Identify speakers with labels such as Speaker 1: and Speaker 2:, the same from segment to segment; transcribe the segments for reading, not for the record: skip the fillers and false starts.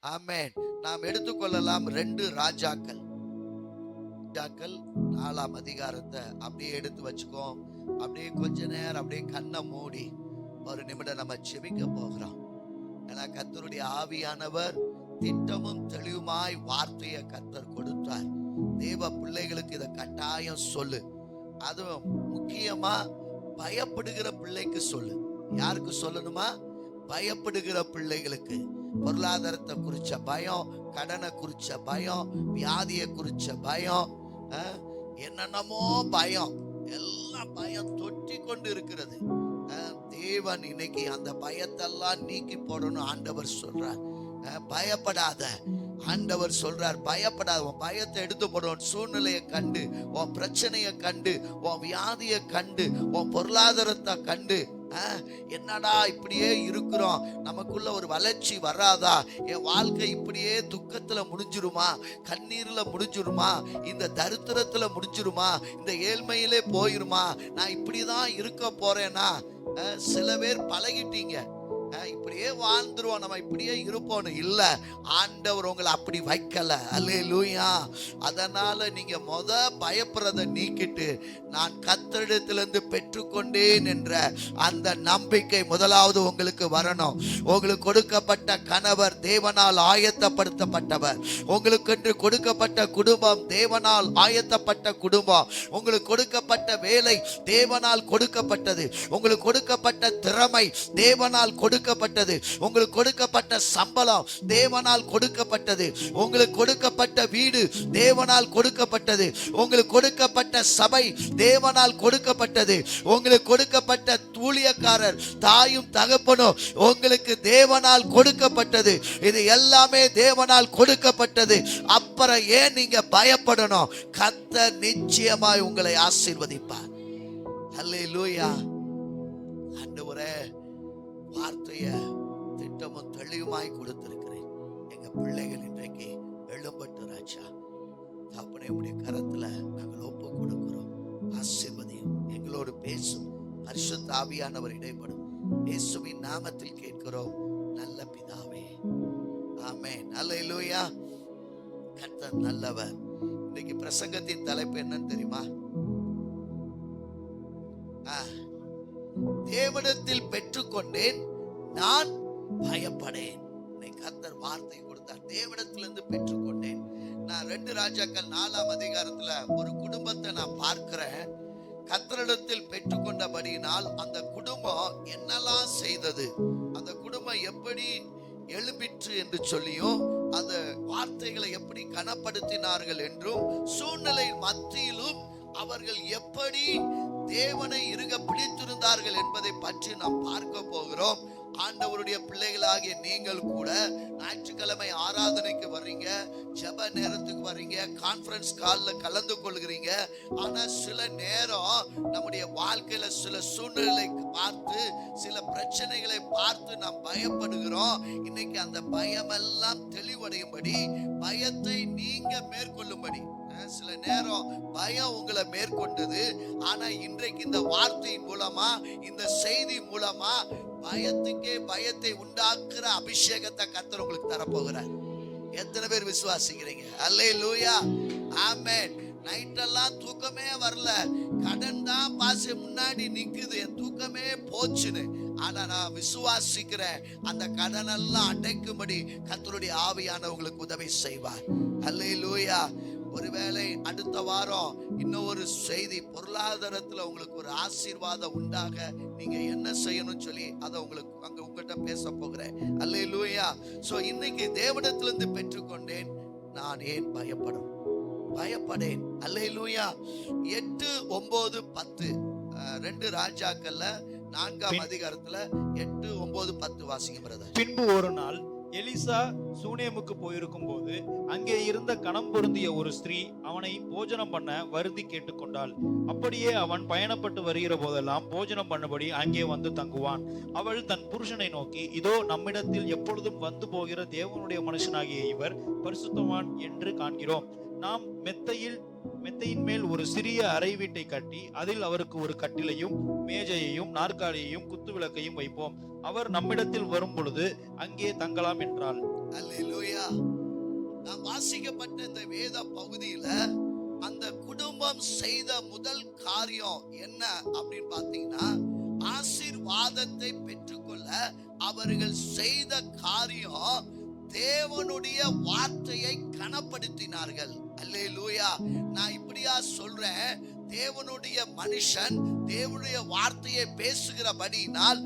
Speaker 1: ஆமென். நாம் எடுத்துக்கொள்ளலாம் 2 ராஜாக்கள் 4ஆம் அதிகாரத்தை அப்படியே எடுத்து வச்சுக்கோ. அப்படியே கொஞ்ச நேரம் அப்படியே கண்ணை மூடி ஒரு நிமிடம் நம்ம ஜெபிக்க போகிறோம். ஏன்னா கர்த்தருடைய ஆவியானவர் திட்டமும் தெளிவுமாய் வார்த்தையை கர்த்தர் கொடுத்தார். தேவ பிள்ளைகளுக்கு இதை கட்டாயம் சொல்லு. அதுவும் முக்கியமா பயப்படுகிற பிள்ளைக்கு சொல்லு. யாருக்கு சொல்லணுமா? பயப்படுகிற பிள்ளைகளுக்கு. பொருளாதாரத்தை குறிச்ச பயம், கடனை குறிச்ச பயம், வியாதியை குறிச்ச பயம், என்னென்னமோ பயம், எல்லாம் பயம் தொட்டி கொண்டு இருக்கிறது. தேவன் இன்னைக்கு அந்த பயத்தெல்லாம் நீக்கி போடணும். ஆண்டவர் சொல்றார், பயப்படாத. ஆண்டவர் சொல்றார், பயப்படாத. உன் பயத்தை எடுத்து போடும். சூழ்நிலையை கண்டு, உன் பிரச்சனையை கண்டு, உன் வியாதியை கண்டு, உன் பொருளாதாரத்தை கண்டு, என்னடா இப்படியே இருக்கிறோம், நமக்குள்ள ஒரு வளர்ச்சி வராதா, என் வாழ்க்கை இப்படியே துக்கத்துல முடிஞ்சிருமா, கண்ணீர்ல முடிஞ்சிருமா, இந்த தரித்திரத்துல முடிஞ்சிருமா, இந்த ஏழ்மையிலே போயிருமா, நான் இப்படிதான் இருக்க போறேனா? சில பேர் பழகிட்டீங்க, இப்படியே வாழ்ந்துருவோம், நம்ம இப்படியே இருப்போம். இல்ல, ஆண்டவர் உங்களை அப்படி வைக்கல. அல்லேலூயா. அதனால நீங்க பயப்படுறத நீக்கிட்டு, நான் கர்த்தரிடத்திலிருந்து பெற்றுக்கொண்டேன் என்ற அந்த நம்பிக்கை முதலாவது உங்களுக்கு வரணும். உங்களுக்கு கொடுக்கப்பட்ட கணவர் தேவனால் ஆயத்தப்படுத்தப்பட்டவர். உங்களுக்கு என்று கொடுக்கப்பட்ட குடும்பம் தேவனால் ஆயத்தப்பட்ட குடும்பம். உங்களுக்கு கொடுக்கப்பட்ட வேலை தேவனால் கொடுக்கப்பட்டது. உங்களுக்கு கொடுக்கப்பட்ட திறமை தேவனால் கொடுக்கப்பட்டது. உங்களுக்கு கொடுக்கப்பட்ட சம்பளம் தேவனால் கொடுக்கப்பட்டது. உங்களுக்கு கொடுக்கப்பட்ட வீடு தேவனால் கொடுக்கப்பட்டது. உங்களுக்கு கொடுக்கப்பட்ட சபை தேவனால் கொடுக்கப்பட்டது. உங்களுக்கு கொடுக்கப்பட்ட ஊழியக்காரர் தாயும் தகப்பனும் உங்களுக்கு தேவனால் கொடுக்கப்பட்டது. இது எல்லாமே தேவனால் கொடுக்கப்பட்டது. அப்புறம் ஏன் நீங்க பயப்படணும்? கர்த்தர் நிச்சயமாய் உங்களை ஆசீர்வதிப்பார். அல்லேலூயா. ஆண்டவரே, வார்த்தைய திட்டமும் தெளிவுமாய் கொடுத்திருக்கிறேன். எங்க பிள்ளைகள் இன்றைக்கு எழும்பட்டு ராஜா. தகப்பனே, உடைய கரத்துல நாங்கள் ஒப்பு கொடுக்கிறோம். ஆசீர்வதியும், எங்களோடு பேசும். பரிசுத்த ஆவியானவர் இடைப்படும். இயேசுவின் நாமத்தில் கேட்கிறோம் நல்ல பிதாவே, ஆமென். அல்லேலூயா. கர்த்தர் நல்லவர். இன்னைக்கு பிரசங்கத்தின் தலைப்பு என்னன்னு தெரியுமா? தேவனிடத்தில் பெற்றுக்கொண்டேன், நான் பயப்படேன். கர்த்தர் வார்த்தை கொடுத்தார். தேவனிடத்திலிருந்து பெற்றுக்கொண்டேன். நான் 2 ராஜாக்கள் 4ஆம் அதிகாரத்துல ஒரு குடும்பத்தை நான் பார்க்கிறேன். கர்த்தரிடத்தில் பெற்றுக்கொண்டபடியினால் அந்த குடும்பம் என்னெல்லாம் செய்தது, அந்த குடும்பம் எப்படி எழும்பிற்று என்று சொல்லியும், அந்த வார்த்தைகளை எப்படி கனப்படுத்தினார்கள் என்றும், சூழ்நிலை மத்தியிலும் அவர்கள் எப்படி தேவனை இருக பிடித்திருந்தார்கள் என்பதை பற்றி நாம் பார்க்க போகிறோம். ஆண்டவருடைய பிள்ளைகளாகிய நீங்கள் கூட ஞாயிற்றுக்கிழமை ஆராதனைக்கு வர்றீங்க, ஜெப நேரத்துக்கு வர்றீங்க, கான்ஃபரன்ஸ் காலில் கலந்து கொள்கிறீங்க. ஆனா சில நேரம் நம்முடைய வாழ்க்கையில சில சூழ்நிலை பார்த்து, சில பிரச்சனைகளை பார்த்து நாம் பயப்படுகிறோம். இன்னைக்கு அந்த பயமெல்லாம் தெளிவடையும்படி, பயத்தை நீங்க மேற்கொள்ளும்படி. சில நேரம் பயம் உங்களை மேற்கொண்டது. ஆனா இன்றைக்கு இந்த வார்த்தையின் மூலமா, இந்த செய்தி மூலமா பயத்துக்கே பயத்தை உண்டாக்குற அபிஷேகத்தை கர்த்தர் உங்களுக்கு தரப்போகிறார். எத்தனை பேர் விசுவாசிக்கிறீங்க? அல்லேலூயா, ஆமென். நைட்டெல்லாம் தூக்கமே வரல, கடன் தான் பாச முன்னாடி நிக்குது, என் தூக்கமே போச்சுன்னு. ஆனா நான் விசுவாசிக்கிறேன், அந்த கடன் எல்லாம் அடைக்கும்படி கர்த்தருடைய ஆவியான உங்களுக்கு உதவி செய்வார். அல்லேலூயா. ஒருவேளை அடுத்த வாரம் இன்னும் ஒரு செய்தி, பொருளாதாரத்துல உங்களுக்கு ஒரு ஆசீர்வாதம் உண்டாக நீங்க என்ன செய்யணும்னு சொல்லி அதை உங்களுக்கு அங்க உங்ககிட்ட பேச போகிறேன். அல்லேலூயா. சோ இன்னைக்கு தேவனிடத்திலிருந்து பெற்றுக்கொண்டேன், நான் ஏன் பயப்படேன். அல்லேலூயா. 8, 9, 10 2 ராஜாக்கள்ல 4ஆம் அதிகாரத்துல 8, 9, 10 வாசிங்க பிரதர்.
Speaker 2: பின்பு ஒரு நாள் எலிசா சூனேமுக்கு போயிருக்கும் போது அங்கே இருந்த கணம் பொருந்திய ஒரு ஸ்திரீ அவனை போஜனம் பண்ண வருந்தி கேட்டுக்கொண்டாள். அப்படியே அவன் பயணப்பட்டு வருகிற போதெல்லாம் போஜனம் பண்ணபடி அங்கே வந்து தங்குவான். அவள் தன் புருஷனை நோக்கி, இதோ நம்மிடத்தில் எப்பொழுதும் வந்து போகிற தேவனுடைய மனுஷனாகிய இவர் பரிசுத்தவான் என்று காண்கிறோம். நாம் மெத்தையின் மேல் ஒரு சிறிய அறை வீட்டை கட்டி அதில் அவருக்கு ஒரு கட்டிலையும் மேஜையையும் நாற்காலியையும் குத்து விளக்கையும் வைப்போம். அவர் நம்மிடத்தில் வரும் பொழுது அங்கே தங்கலாம் என்றாள்.
Speaker 1: அல்லேலூயா. நான் வாசிக்கப்பட்ட இந்த வேத பகுதியில அந்த குடும்பம் செய்த முதல் காரியம் என்ன அப்படின்னு பாத்தீங்கன்னா, ஆசீர்வாதத்தை பெற்றுக்கொள்ள அவர்கள் செய்த காரியம் தேவனுடைய வார்த்தையை கனப்படுத்தினார்கள். அல்லேலூயா. நான் இப்படியா சொல்றேன், தேவனுடைய மனுஷன் தேவனுடைய வார்த்தையை பேசுகிறபடியினால்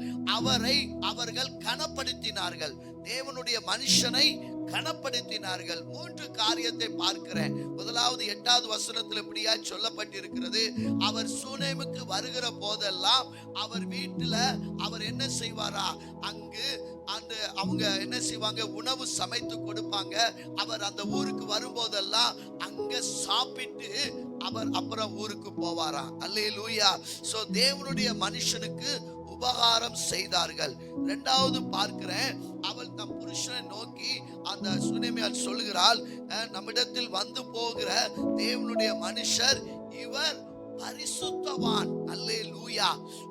Speaker 1: அவர்கள் கனப்படுத்தினார்கள். தேவனுடைய மனுஷனை கனப்படுத்தினார்கள். 3 காரியத்தை பார்க்கிறேன். முதலாவது 8வது வசனத்தில் இப்படியா சொல்லப்பட்டிருக்கிறது, அவர் சூனேமுக்கு வருகிற போதெல்லாம் அவர் வீட்டுல அவர் என்ன செய்வாரா, அங்கு அந்த அவங்க என்ன செய்வாங்க, உணவு சமைத்து கொடுப்பாங்க. அவர் அந்த ஊருக்கு வரும்போதெல்லாம் அங்க சாப்பிட்டு அவர் அப்புறம் ஊருக்கு போவாராம். அல்லேலூயா. சோ தேவனுடைய மனுஷனுக்கு உபகாரம் செய்தார்கள். 2வது பார்க்கிறேன், அவள் தம் புருஷனை நோக்கி அந்த சுனேமியால் சொல்லுகிறாள், நம்மிடத்தில் வந்து போகிற தேவனுடைய மனுஷர் இவர் பரிசுத்தவான். அல்லேலூயா,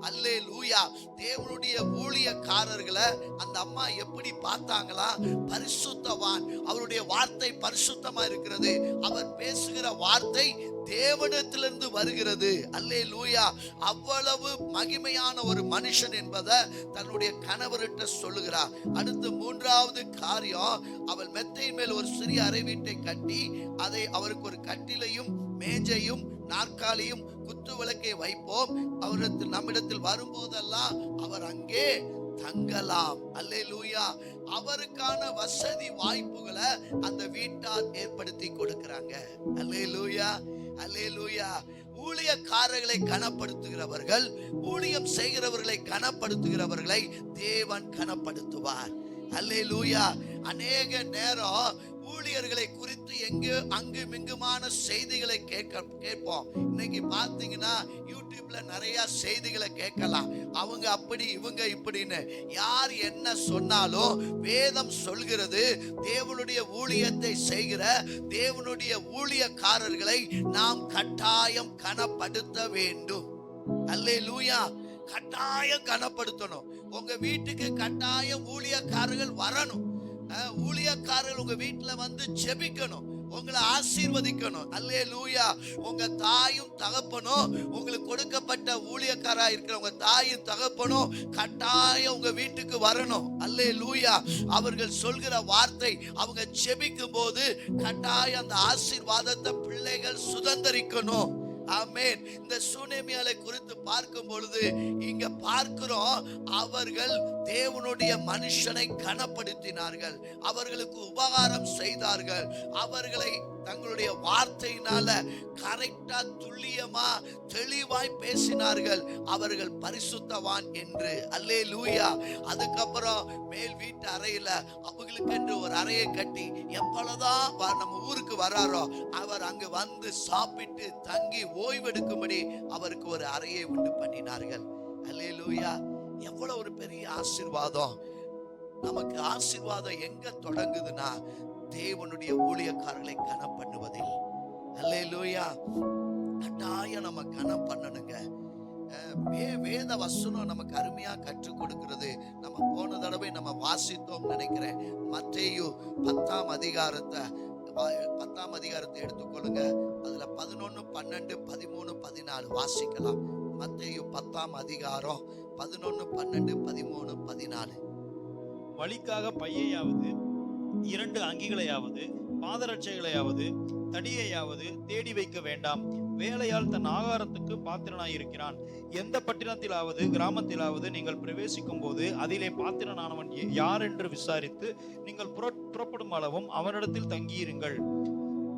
Speaker 1: அல்லேலூயா. தேவனுடைய ஊழியக்காரர்களை அந்த அம்மா எப்படி பார்த்தாங்களா? பரிசுத்தவான். அவருடைய வார்த்தை பரிசுத்தமா இருக்கிறது. அவர் பேசுகிற வார்த்தை தேவனிடத்திலிருந்து வருகிறது. அல்லேலூயா. அவ்வளவு மகிமையான ஒரு மனுஷன் என்பதை தன்னுடைய கணவர்கிட்ட சொல்லுகிறார். அடுத்து 3வது காரியம், அவள் மெத்தையின் மேல் ஒரு சிறிய அறை வீட்டை கட்டி அதை அவருக்கு ஒரு கட்டிலையும் மேஜையும் நாற்காலியும் குத்து விளக்கை வைப்போம். அவரிடத்தில் நம்மிடத்தில் வரும்போதெல்லாம் அவர் அங்கே தங்கலாம். அல்லேலூயா. அவருக்கான வசதி வாய்ப்புகளை அந்த வீட்டார் ஏற்படுத்தி கொடுக்கிறாங்க. அல்லேலூயா, அல்லேலூயா. ஊழியக்காரர்களை கனப்படுத்துகிறவர்கள், ஊழியம் செய்கிறவர்களை கனப்படுத்துகிறவர்களை தேவன் கனப்படுத்துவார். அல்லேலூயா. அநேக நேரம் ஊழியர்களை குறித்து அங்கும் இங்குமான செய்திகளை கேட்போம். இன்னைக்கு பாத்தீங்கன்னா யூடியூப்ல நிறைய செய்திகளை கேட்கலாம். அவங்க அப்படி இவங்க இப்படின்னு யார் என்ன சொன்னாலும் வேதம் சொல்கிறது, தேவனுடைய ஊழியத்தை செய்கிற தேவனுடைய ஊழியக்காரர்களை நாம் கட்டாயம் கனப்படுத்த வேண்டும். அல்லேலூயா. கட்டாயம் கனப்படுத்தணும். உங்க வீட்டுக்கு கட்டாயம் ஊழியக்காரர்கள் வரணும். ஊழியக்காரர்கள் உங்க வீட்டுல வந்து ஜெபிக்கணும், உங்களை ஆசீர்வதிக்கணும். அல்லேலூயா. உங்க தாயும் தகப்பனும், உங்களுக்கு கொடுக்கப்பட்ட ஊழியக்காரா இருக்கிற உங்க தாயும் தகப்பனும் கட்டாயம் உங்க வீட்டுக்கு வரணும். அல்லேலூயா. அவர்கள் சொல்கிற வார்த்தை, அவங்க ஜெபிக்கும் போது கட்டாயம் அந்த ஆசீர்வாதத்தை பிள்ளைகள் சுதந்தரிக்கணும். ஆமென். இந்த சூனேமியாளை குறித்து பார்க்கும் பொழுது இங்க பார்க்கிறோம், அவர்கள் தேவனுடைய மனுஷனை கனப்படுத்தினார்கள், அவர்களுக்கு உபகாரம் செய்தார்கள், அவர்களை தங்களுடைய வார்த்தையினால கரெக்டா துல்லியமா தெளிவாய் பேசினார்கள். அவர்கள் பரிசுத்தவான் என்று. அல்லேலூயா. அதுக்கப்புறம் மேல் வீட்டு அறையில அவங்களுக்கு என்று ஒரு அறையை கட்டி எப்பொழுதுதான் நம்ம ஊருக்கு வராரோ அவர் அங்கு வந்து சாப்பிட்டு தங்கி ஓய்வெடுக்கும்படி அவருக்கு ஒரு அறையை உண்டு பண்ணினார்கள். அல்லேலூயா. எவ்வளவு ஒரு பெரிய ஆசீர்வாதம். நமக்கு ஆசீர்வாதம் எங்க தொடங்குதுன்னா தேவனுடைய ஊழியக்காரர்களை கனம் பண்ணுவதில். அல்லேலூயா. கட்டாயம் நம்ம கனம் பண்ணணுங்க. வேத வசனம் நமக்கு அருமையா கற்றுக் கொடுக்கிறது. நம்ம போன தடவை நம்ம வாசித்தோம் நினைக்கிறேன். மத்தேயு 10ஆம் அதிகாரத்தை எடுத்துக்கொள்ளுங்க. அதுல 11, 12, 13, 14 வாசிக்கலாம். மத்தேயு 10ஆம் அதிகாரம் 11, 12, 13, 14.
Speaker 2: வழிக்காக பையையாவது 2 அங்கிகளையாவது பாதரட்சைகளையாவது தடியையாவது தேடி வைக்க வேண்டாம். வேலையால் தன் ஆகாரத்துக்கு பாத்திரனாய் இருக்கிறான். எந்த பட்டினத்திலாவது கிராமத்திலாவது நீங்கள் பிரவேசிக்கும் போது அதிலே பாத்திரனானவன் யார் என்று விசாரித்து நீங்கள் புறப்படும் அளவும் அவனிடத்தில் தங்கியிருங்கள்.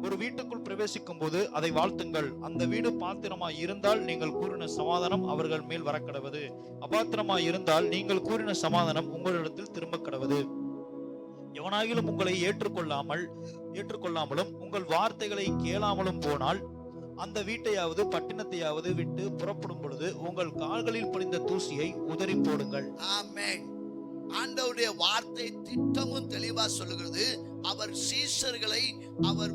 Speaker 2: ஒரு வீட்டுக்குள் பிரவேசிக்கும் போது அதை வாழ்த்துங்கள். அந்த வீடு பாத்திரமாய் இருந்தால் நீங்கள் கூறின சமாதானம் அவர்கள் மேல் வரக்கடவது. அபாத்திரமாய் இருந்தால் நீங்கள் கூறின சமாதானம் உங்களிடத்தில் திரும்ப கடவது. எவனாகிலும் உங்களை ஏற்றுக்கொள்ளாமலும் உங்கள் வார்த்தைகளை கேளாமலும் போனால் அந்த வீட்டையாவது பட்டினத்தையாவது விட்டு புறப்படும் பொழுது உங்கள் கால்களில் படிந்த தூசியை உதறி போடுங்கள்.
Speaker 1: ஆமென். ஆண்டவருடைய வார்த்தை திட்டமும் தெளிவா சொல்லுகிறது. அவர் சீஷர்களை அவர்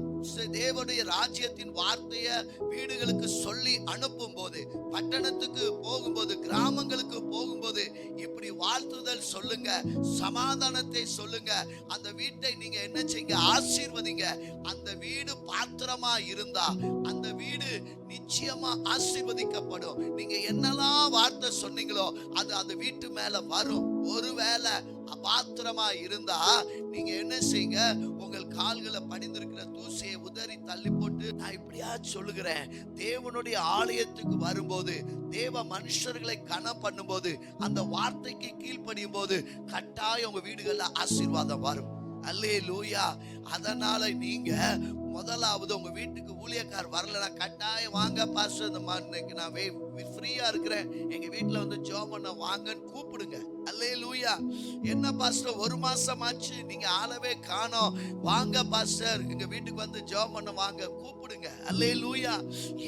Speaker 1: தேவனுடைய ராஜ்யத்தின் வார்த்தைய வீடுகளுக்கு சொல்லி அனுப்பும் போது, பட்டணத்துக்கு போகும்போது, கிராமங்களுக்கு போகும்போது இப்படி வாழ்த்துதல் சொல்லுங்க, சமாதானத்தை சொல்லுங்க. அந்த வீட்டை நீங்க என்ன செய்யுங்க? ஆசீர்வதிங்க. அந்த வீடு பாத்திரமா இருந்தா அந்த வீடு நிச்சயமா ஆசீர்வதிக்கப்படும். நீங்க என்னெல்லாம் வார்த்தை சொன்னீங்களோ அது அந்த வீட்டு மேல வரும். ஒருவேளை அபாத்திரமா இருந்தா நீங்க என்ன செய்யுங்க? உங்கள் கால்களை படிந்திருக்கிற தூசியை உதறி தள்ளி போட்டு, நான் இப்படியா சொல்லுகிறேன், தேவனுடைய ஆலயத்துக்கு வரும்போது, தேவ மனுஷர்களை கனம் பண்ணும்போது, அந்த வார்த்தைக்கு கீழ்ப்படியும் போது கட்டாயம் உங்க வீடுகள்ல ஆசீர்வாதம் வரும். அல்லேலூயா. அதனால நீங்க முதலாவது உங்க வீட்டுக்கு ஊழியக்கார் வரலன்னா கட்டாயம் வாங்க பாஸ்டர், இன்னைக்கு நான் ஃப்ரீயா இருக்கிறேன், எங்க வீட்டுல வந்து ஜெபம் பண்ண வாங்கன்னு கூப்பிடுங்க. அல்லேலூயா. என்ன பாஸ்டர் ஒரு மாசம் ஆச்சு நீங்க ஆளவே காணோம், வாங்க பாஸ்டர் எங்க வீட்டுக்கு வந்து ஜெபம் பண்ண வாங்க கூப்பிடுங்க. அல்லேலூயா.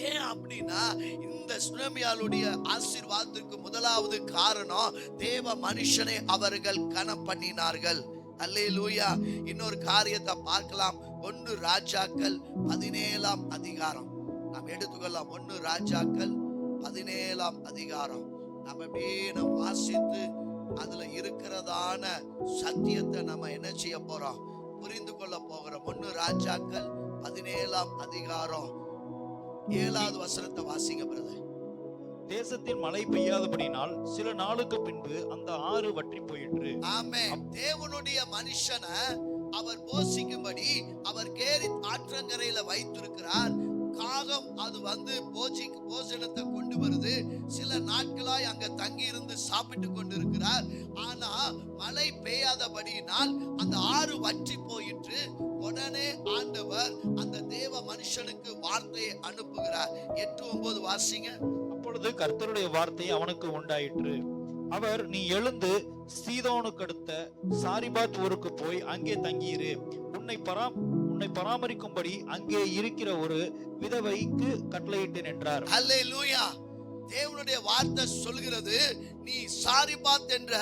Speaker 1: ஏன் அப்படின்னா இந்த சுனமியாளுடைய ஆசீர்வாதத்திற்கு முதலாவது காரணம் தேவ மனுஷனை அவர்கள் கனம் பண்ணினார்கள். அல்லேலூயா. இன்னொரு காரியத்தை பார்க்கலாம். 1 ராஜாக்கள் 17ஆம் அதிகாரம் நாம் எடுத்துக்கொள்ளலாம். 1 ராஜாக்கள் 17ஆம் அதிகாரம் நம்ம அப்படியே நம்ம வாசித்து அதுல இருக்கிறதான சத்தியத்தை நம்ம என்ன செய்ய போறோம்? புரிந்து கொள்ள போகிறோம். 1 ராஜாக்கள் 17ஆம் அதிகாரம் 7வது வசனத்தை வாசிங்க பிரதர்.
Speaker 2: தேசத்தில் மழை பெய்யாதபடினால் சில நாளுக்கு பின்பு அந்த ஆறு வற்றி போயிற்று.
Speaker 1: ஆமென். தேவனுடைய மனுஷனை அவர் போஷிக்கும்படி அவர் கேரித் ஆற்றங்கரையில வைத்திருக்கிறார். காகம் அது வந்து போஜனத்தை கொண்டு வருது. சில நாட்களாய் அங்க தங்கி இருந்து சாப்பிட்டு கொண்டு இருக்கிறார். ஆனா மழை பெய்யாதபடியினால் அந்த ஆறு வற்றி போயிற்று. உடனே ஆண்டவர் அந்த தேவ மனுஷனுக்கு வார்த்தையை அனுப்புகிறார். 8-9 வாசிங்க.
Speaker 2: அப்பொழுது கர்த்தருடைய வார்த்தை அவனுக்கு உண்டாயிற்று. அவர், நீ எழுந்து சீதோனுக்கு அடுத்த சாரிபாத் ஊருக்கு போய் அங்கே தங்கியிரு. உன்னை பராமரிக்கும்படி அங்கே இருக்கிற ஒரு விதவைக்கு கட்டளையிட்டேன் என்றார்.
Speaker 1: அல்லேலூயா. தேவனுடைய வார்த்தை சொல்கிறது, நீ சாரிபாத் என்ற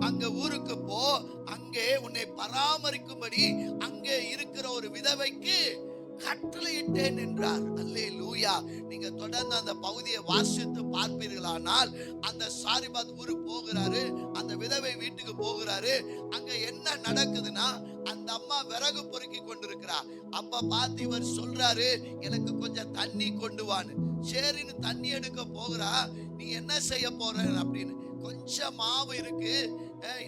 Speaker 1: அங்க ஊருக்கு போ, அங்கே உன்னை பராமரிக்கும்படி அங்கே இருக்கிற ஒரு விதவைக்கு கட்டளையிட்டேன் என்றார். அல்லேலூயா. நீங்க தொடர்ந்து அந்த பகுதியை வாசித்து பார்ப்பீர்களானால் அந்த சாரிபாத் ஊருக்கு போகிறாரு, அந்த விதவை வீட்டுக்கு போகிறாரு. அங்க என்ன நடக்குதுன்னா அந்த அம்மா விறகு பொறுக்கி கொண்டிருக்கிறா. அப்ப பார்த்து இவர் சொல்றாரு, எனக்கு கொஞ்சம் தண்ணி கொண்டு வான்னு. சரின்னு தண்ணி எடுக்க போகிறா. நீ என்ன செய்ய போற அப்படின்னு, கொஞ்சம் மாவு இருக்கு,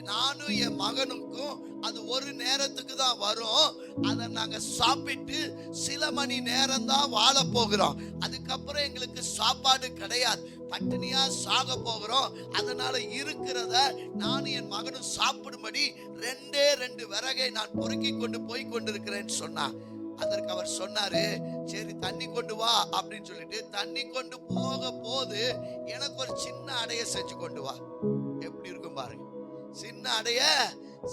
Speaker 1: நானும் என் மகனுக்கும் அது ஒரு நேரத்துக்கு தான் வரும், அதை நாங்க சாப்பிட்டு சில மணி நேரம் தான் வாழ போகிறோம், அதுக்கப்புறம் எங்களுக்கு சாப்பாடு கிடையாது, பட்டினியா சாக போகிறோம். அதனால இருக்கிறத நானும் என் மகனும் சாப்பிடும்படி 2 விறகை நான் பொறுக்கி கொண்டு போய் கொண்டிருக்கிறேன்னு சொன்னா. அதற்கு அவர் சொன்னாரு, சரி தண்ணி கொண்டு வா அப்படின்னு சொல்லிட்டு தண்ணி கொண்டு போக போது எனக்கு ஒரு சின்ன அடைய செஞ்சு கொண்டு வா. எப்படி இருக்கும் பாருங்க, சின்ன அடைய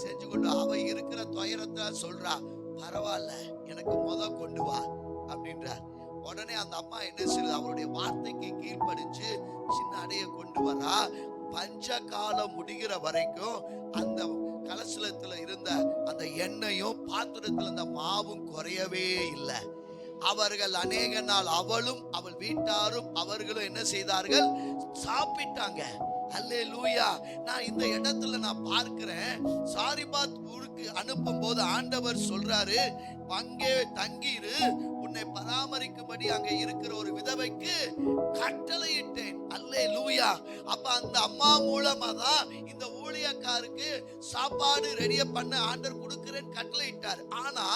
Speaker 1: செஞ்சு கொண்டு. அவ இருக்கிற துயரத்தை சொல்றா, பரவாயில்ல எனக்கு கொண்டு வா அப்படின்றார். உடனே அந்த அம்மா என்ன செய்யுது, அவருடைய வார்த்தைக்கு கீழ்ப்படிச்சு சின்ன அடைய கொண்டு வரா. பஞ்ச காலம் முடிகிற வரைக்கும் அந்த கலசலத்துல இருந்த அந்த எண்ணெயும் பாத்திரத்துல இருந்த மாவும் குறையவே இல்லை. அவர்கள் அநேக நாள் அவளும் அவள் வீட்டாரும் அவர்களும் என்ன செய்தார்கள், சாப்பிட்டாங்க. அல்லேலூயா. நான் இந்த இடத்துல நான் பார்க்கிறேன், சாரிபாத் ஊருக்கு அனுப்பும் போது ஆண்டவர் சொல்றாரு, அங்கே தங்கிரு, உன்னை பராமரிக்கும்படி அங்க இருக்கிற ஒரு விதவைக்கு கட்டளையிட்டேன். அல்லேலூயா. அப்ப அந்த அம்மா மூலமா தான் இந்த ஊழியக்காருக்கு சாப்பாடு ரெடி பண்ண ஆண்டவர் கொடுக்கிறேன் கட்டளையிட்டார். ஆனா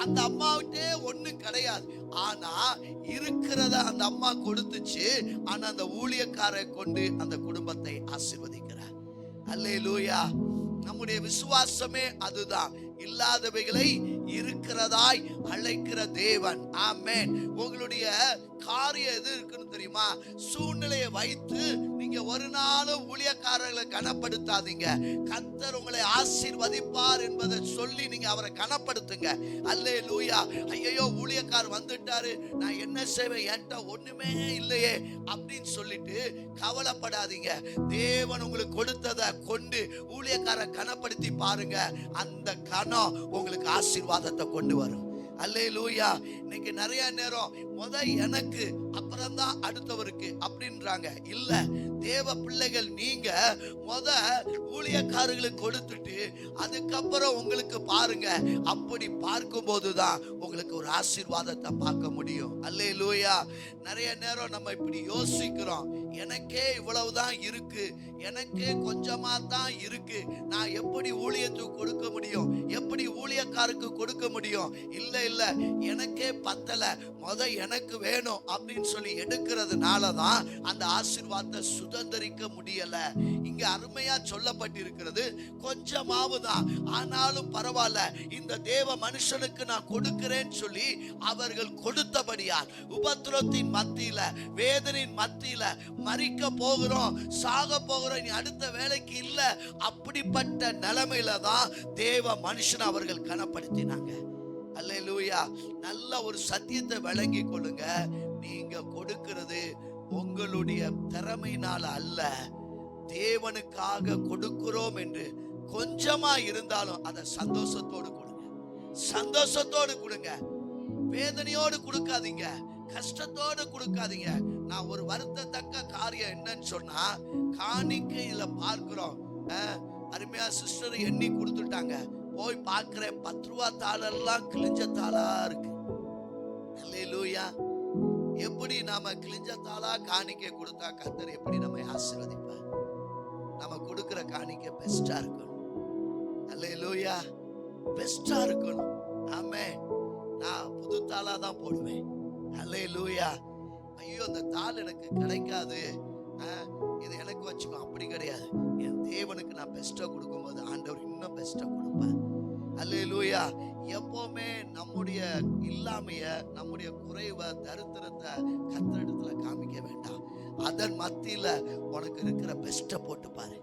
Speaker 1: அந்த அம்மாவிட்டே ஒண்ணு கிடையாது, ஆனா இருக்கிறத அந்த அம்மா கொடுத்துச்சு. ஆனா அந்த ஊழியக்காரை கொண்டு அந்த குடும்பத்தை ஆசீர்வதிக்கிறார். அல்லேலூயா. நம்முடைய விசுவாசமே அதுதான், இல்லாதவைகளை இருக்கிறதாய் அழைக்கிற தேவன். ஆமென். உங்களுடைய காரியம் எது இருக்குன்னு தெரியுமா? சூழ்நிலையை வைத்து நீங்க ஒரு நாளும் ஊழியக்காரர்களை கனப்படுத்தாதீங்க. கர்த்தர் உங்களை ஆசீர்வதிப்பார் என்பதை சொல்லி நீங்க அவரை கனப்படுத்துங்க. அல்லேலூயா. ஐயோ ஊழியக்கார் வந்துட்டாரு, நான் என்ன செய்வேன், என்கிட்ட ஒண்ணுமே இல்லையே அப்படின்னு சொல்லிட்டு கவலைப்படாதீங்க. தேவன் உங்களுக்கு கொடுத்ததை கொண்டு ஊழியக்கார கனப்படுத்தி பாருங்க. அந்த கனம் உங்களுக்கு ஆசீர்வாதத்தை கொண்டு வரும். அல்லேலூயா. இன்னைக்கு நிறைய நேரம் எனக்கு அப்புறம் தான் அடுத்தவருக்கு அப்படின்றாங்க. இல்ல, தேவ பிள்ளைகள் நீங்க ஊழியக்காரர்களுக்கு கொடுத்துட்டு அதுக்கப்புறம் உங்களுக்கு பாருங்க. அப்படி பார்க்கும் போதுதான் உங்களுக்கு ஒரு ஆசீர்வாதத்தை பார்க்க முடியும். அல்லேலூயா. நிறைய நேரம் நம்ம இப்படி யோசிக்கிறோம், எனக்கே இவ்வளவுதான் இருக்கு, எனக்கே கொஞ்சமா தான் இருக்கு, நான் எப்படி ஊழியத்துக்கு கொடுக்க முடியும், எப்படி ஊழியக்காருக்கு கொடுக்க முடியும்? இல்ல இல்ல, எனக்கே பத்தல, எனக்கு வேணும் அப்படின்னு சொல்லி எடுக்கிறதுனாலதான் அந்த ஆசீர்வாதத்தை சுதந்திரிக்க முடியல. இங்க அருமையா சொல்லப்பட்டிருக்கிறது, கொஞ்சமாவதுதான் ஆனாலும் பரவாயில்ல, இந்த தேவ மனுஷனுக்கு நான் கொடுக்கிறேன்னு சொல்லி அவர்கள் கொடுத்தபடியால் உபத்திரத்தின் மத்தியில, வேதனையின் மத்தியில, மரிக்க போகிறோம், சாக போகிறோம், இனி அடுத்த வேலைக்கு இல்ல, அப்படிப்பட்ட நிலைமையில தான் தேவ மனுஷன் அவர்கள் கனப்படுத்தினாங்க. அல்லேலூயா. நல்ல ஒரு சத்தியத்தை விளங்கி கொள்ளுங்க, நீங்க கொடுக்கிறது உங்களுடைய திறமையினால அல்ல, தேவனுக்காக கொடுக்கிறோம் என்று கொஞ்சமா இருந்தாலும் அதை சந்தோஷத்தோடு கொடுங்க, சந்தோஷத்தோடு கொடுங்க, வேதனையோடு கொடுக்காதீங்க, கஷ்டத்தோடு கொடுக்காதீங்க. நான் ஒரு வருத்தத்தக்க காரியம் என்னன்னு சொன்னா, காணிக்கையில பார்க்கிறோம், அருமையா சிஸ்டர் எண்ணி கொடுத்துட்டாங்க, போய் பார்க்கிறேன் 10 ரூபா தாளெல்லாம் கிழிஞ்ச தாளா இருக்கு. அல்லேலூயா. எப்படி நாம கிழிஞ்ச தாளா காணிக்கை கொடுத்தா கர்த்தர் எப்படி நம்ம ஆசீர்வதிப்பார்? நம்ம கொடுக்கிற காணிக்கை பெஸ்டா இருக்கணும். அல்லேலூயா. பெஸ்டா இருக்கணும். ஆமென். நான் புது தாளா தான் போடுவேன். அல்லேலூயா. ஐயோ, அந்த தாள் எனக்கு கிடைக்காது, இது எனக்கு வச்சுக்கோ, அப்படி கிடையாது. என் தேவனுக்கு நான் பெஸ்டா கொடுக்கும்போது ஆண்டவர் இன்னும் பெஸ்டா கொடுப்பார். அல்லேலூயா. எப்பவுமே நம்முடைய இல்லாமைய, நம்முடைய குறைவை, தரித்திரத்தை கர்த்தரிடத்துல காமிக்க வேண்டாம். அதன் மத்தியில உனக்கு இருக்கிற பெஸ்ட போட்டு பாரு.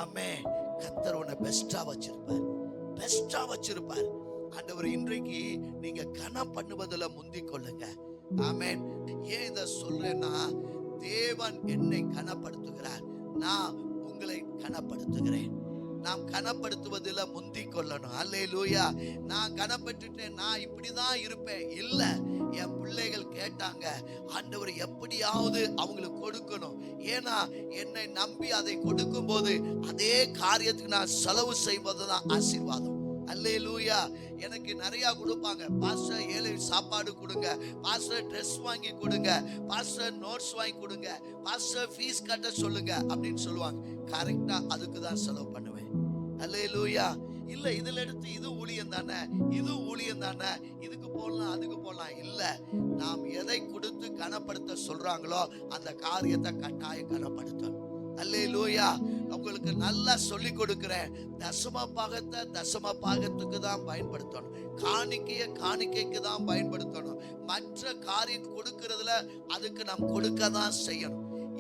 Speaker 1: ஆமென். கர்த்தர் உன்னை பெஸ்டா வச்சிருப்பார், பெஸ்டா வச்சிருப்பார். ஆண்டவர் இன்றைக்கு நீங்க கனம் பண்ணுவதில் முந்திக் கொள்ளுங்க. ஆமென். ஏன் இதை சொல்றேன்னா, தேவன் என்னை கனப்படுத்துகிறார், நான் உங்களை கனப்படுத்துகிறேன். நாம் கனப்படுத்துவதில் முந்திக் கொள்ளணும். அல்லேலூயா. நான் கனப்பட்டுட்டேன், நான் இப்படிதான் இருப்பேன் இல்ல. என் பிள்ளைகள் கேட்டாங்க, ஆண்டவர் எப்படியாவது அவங்களுக்கு கொடுக்கணும், ஏன்னா என்னை நம்பி அதை கொடுக்கும் போது அதே காரியத்துக்கு நான் செலவு செய்வதுதான் ஆசீர்வாதம். அல்லேலூயா. எனக்கு நிறைய கொடுப்பாங்க, பாஸ்டர் ஏழை சாப்பாடு கொடுங்க, பாஸ்டர் ட்ரெஸ் வாங்கி கொடுங்க, பாஸ்டர் நோட்ஸ் வாங்கி கொடுங்க, பாஸ்டர் ஃபீஸ் கட்ட சொல்லுங்க அப்படின்னு சொல்லுவாங்க. கரெக்டா அதுக்கு தான் செலவு பண்ணுவேன். அல்லேலூயா. இல்ல, இதுல எடுத்து இது ஊழியம் தானே, இது ஊழியம் தானே, இதுக்கு போடலாம் அதுக்கு போடலாம். இல்ல, நாம் எதை கொடுத்து கனப்படுத்த சொல்றாங்களோ அந்த காரியத்தை கட்டாயம் கனப்படுத்தணும். அல்லேலூயா. உங்களுக்கு நல்லா சொல்லி கொடுக்கிறேன், தசம பாகத்தை தசம பாகத்துக்கு தான் பயன்படுத்தணும், காணிக்கைய காணிக்கைக்கு தான் பயன்படுத்தணும். மற்ற காரியம் கொடுக்கிறதுல அதுக்கு நாம் கொடுக்க தான் செய்யணும்.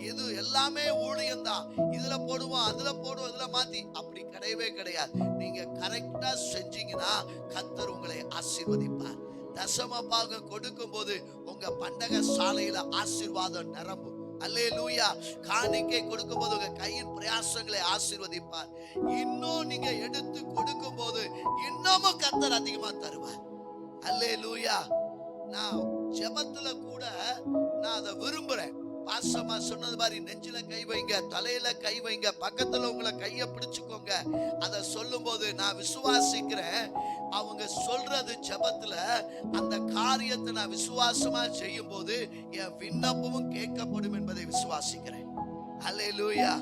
Speaker 1: இது எல்லாமே ஊழியம் தான், இதுல போடுவோம் அதுல போடுவோம் இதுல மாத்தி, அப்படி கிடையவே கிடையாது. நீங்க கரெக்டா செஞ்சீங்கன்னா கர்த்தர் உங்களை ஆசீர்வதிப்பார். தசம பாகம் கொடுக்கும் போது உங்க பண்டக சாலையில ஆசீர்வாதம் நிரம்பும். அல்லேலூயா. காணிக்கை கொடுக்கும் போது உங்க கையின் பிரயாசங்களை ஆசீர்வதிப்பார். இன்னும் நீங்க எடுத்து கொடுக்கும் போது இன்னமும் கர்த்தர் அதிகமா தருவார். அல்லேலூயா. நான் ஜெபத்துல கூட நான் அதை விரும்புறேன். பாசமா சொன்னது மாதிரி நெஞ்சில கை வைங்க, தலையில கை வைங்க, பக்கத்துல உங்களை கைய பிடிச்சுக்கோங்க. அதை சொல்லும் போது நான் விசுவாசிக்கிறேன், அவங்க சொல்றது ஜெபத்துல அந்த காரியத்தை நான் விசுவாசமா செய்யும் போது என் விண்ணப்பமும் கேட்கப்படும் என்பதை விசுவாசிக்கிறேன். அல்லேலூயா.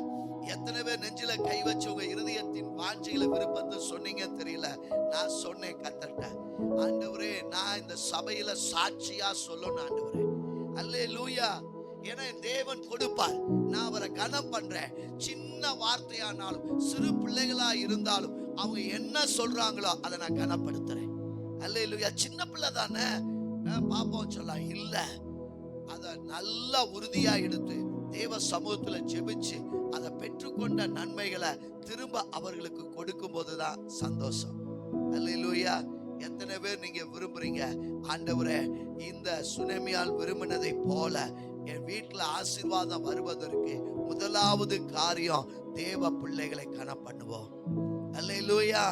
Speaker 1: எத்தனை பேர் நெஞ்சில கை வச்சு உங்க இருதயத்தின் வாஞ்சைகளை விருப்பத்தை சொன்னீங்க தெரியல. நான் சொன்னேன் கர்த்தர்ட்ட, ஆண்டவரே நான் இந்த சபையில சாட்சியா சொல்லணும் ஆண்டவரே. அல்லேலூயா. ஏன்னா தேவன் கொடுப்பார், நான் அவரை கனம் பண்றேன். சின்ன வார்த்தையானாலும் சிறு பிள்ளைகளா இருந்தாலும் அவங்க என்ன சொல்றாங்களோ அதை நான் கனப்படுத்துறேன். அல்லேலூயா. சின்ன பிள்ளை தானே பாப்போம் சொல்லலாம், இல்ல, அத நல்லா உறுதியா எடுத்து தேவ சமூகத்துல ஜெபிச்சு அதை பெற்றுக்கொண்ட நன்மைகளை திரும்ப அவர்களுக்கு கொடுக்கும் போதுதான் சந்தோஷம். அல்லேலூயா. எத்தனை பேர் நீங்க விரும்புறீங்க, ஆண்டவரே இந்த சுனமியால் விரும்பினதை போல என் வீட்டுல ஆசீர்வாதம் வருவதற்கு முதலாவது காரியம் தேவ பிள்ளைகளை கனம் பண்ணுவோம். அல்லேலூயா.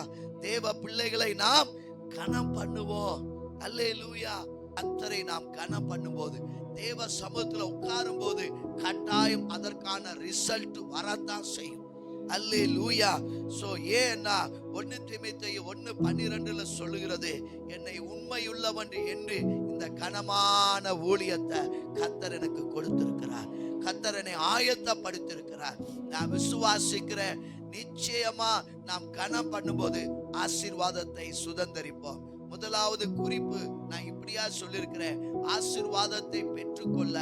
Speaker 1: தேவ பிள்ளைகளை நாம் கனம் பண்ணுவோம். அல்லேலூயா. கர்த்தரை நாம் கனம் பண்ணும்போது, தேவ சமூகத்துல உட்காரும் போது கட்டாயம் அதற்கான ரிசல்ட் வரத்தான் செய்யும். அல்லேலூயா. சோ ஏன்னா 1 தீமோத்தேயு 1:12 சொல்லுகிறது, என்னை உண்மையுள்ளவன் என்று இந்த கனமான ஊழியத்தை கர்த்தர் எனக்கு கொடுத்திருக்கிறார். கர்த்தர் என்னை ஆயத்தப்படுத்தியிருக்கிறார். நான் விசுவாசிக்கிறேன், நிச்சயமா நாம் கனம் பண்ணும்போது ஆசீர்வாதத்தை சுதந்தரிப்போம். முதலாவது குறிப்பு நான் இப்படியா சொல்லியிருக்கிறேன், ஆசீர்வாதத்தை பெற்றுக்கொள்ள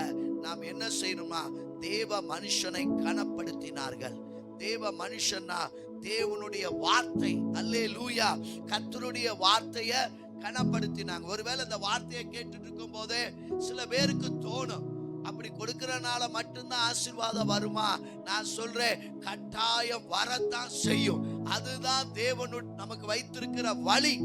Speaker 1: நாம் என்ன செய்யணுமா? தேவ மனுஷனை கனப்படுத்தினார்கள். தேவ மனுஷனா தேவனுடைய வார்த்தை, அல்லேலூயா, கர்த்தருடைய வார்த்தையை கனப்படுத்தினாங்க. ஒருவேளை இந்த வார்த்தையை கேட்டுட்டு இருக்கும் போதே சில பேருக்கு தோணும், அப்படி கொடுக்கறனால மட்டும்தான் ஆசீர்வாதம் வருமா? நான் சொல்றேன், கட்டாயம் வரத்தான் செய்யும். அதுதான் தேவனு நமக்கு வைத்திருக்கிற வழி.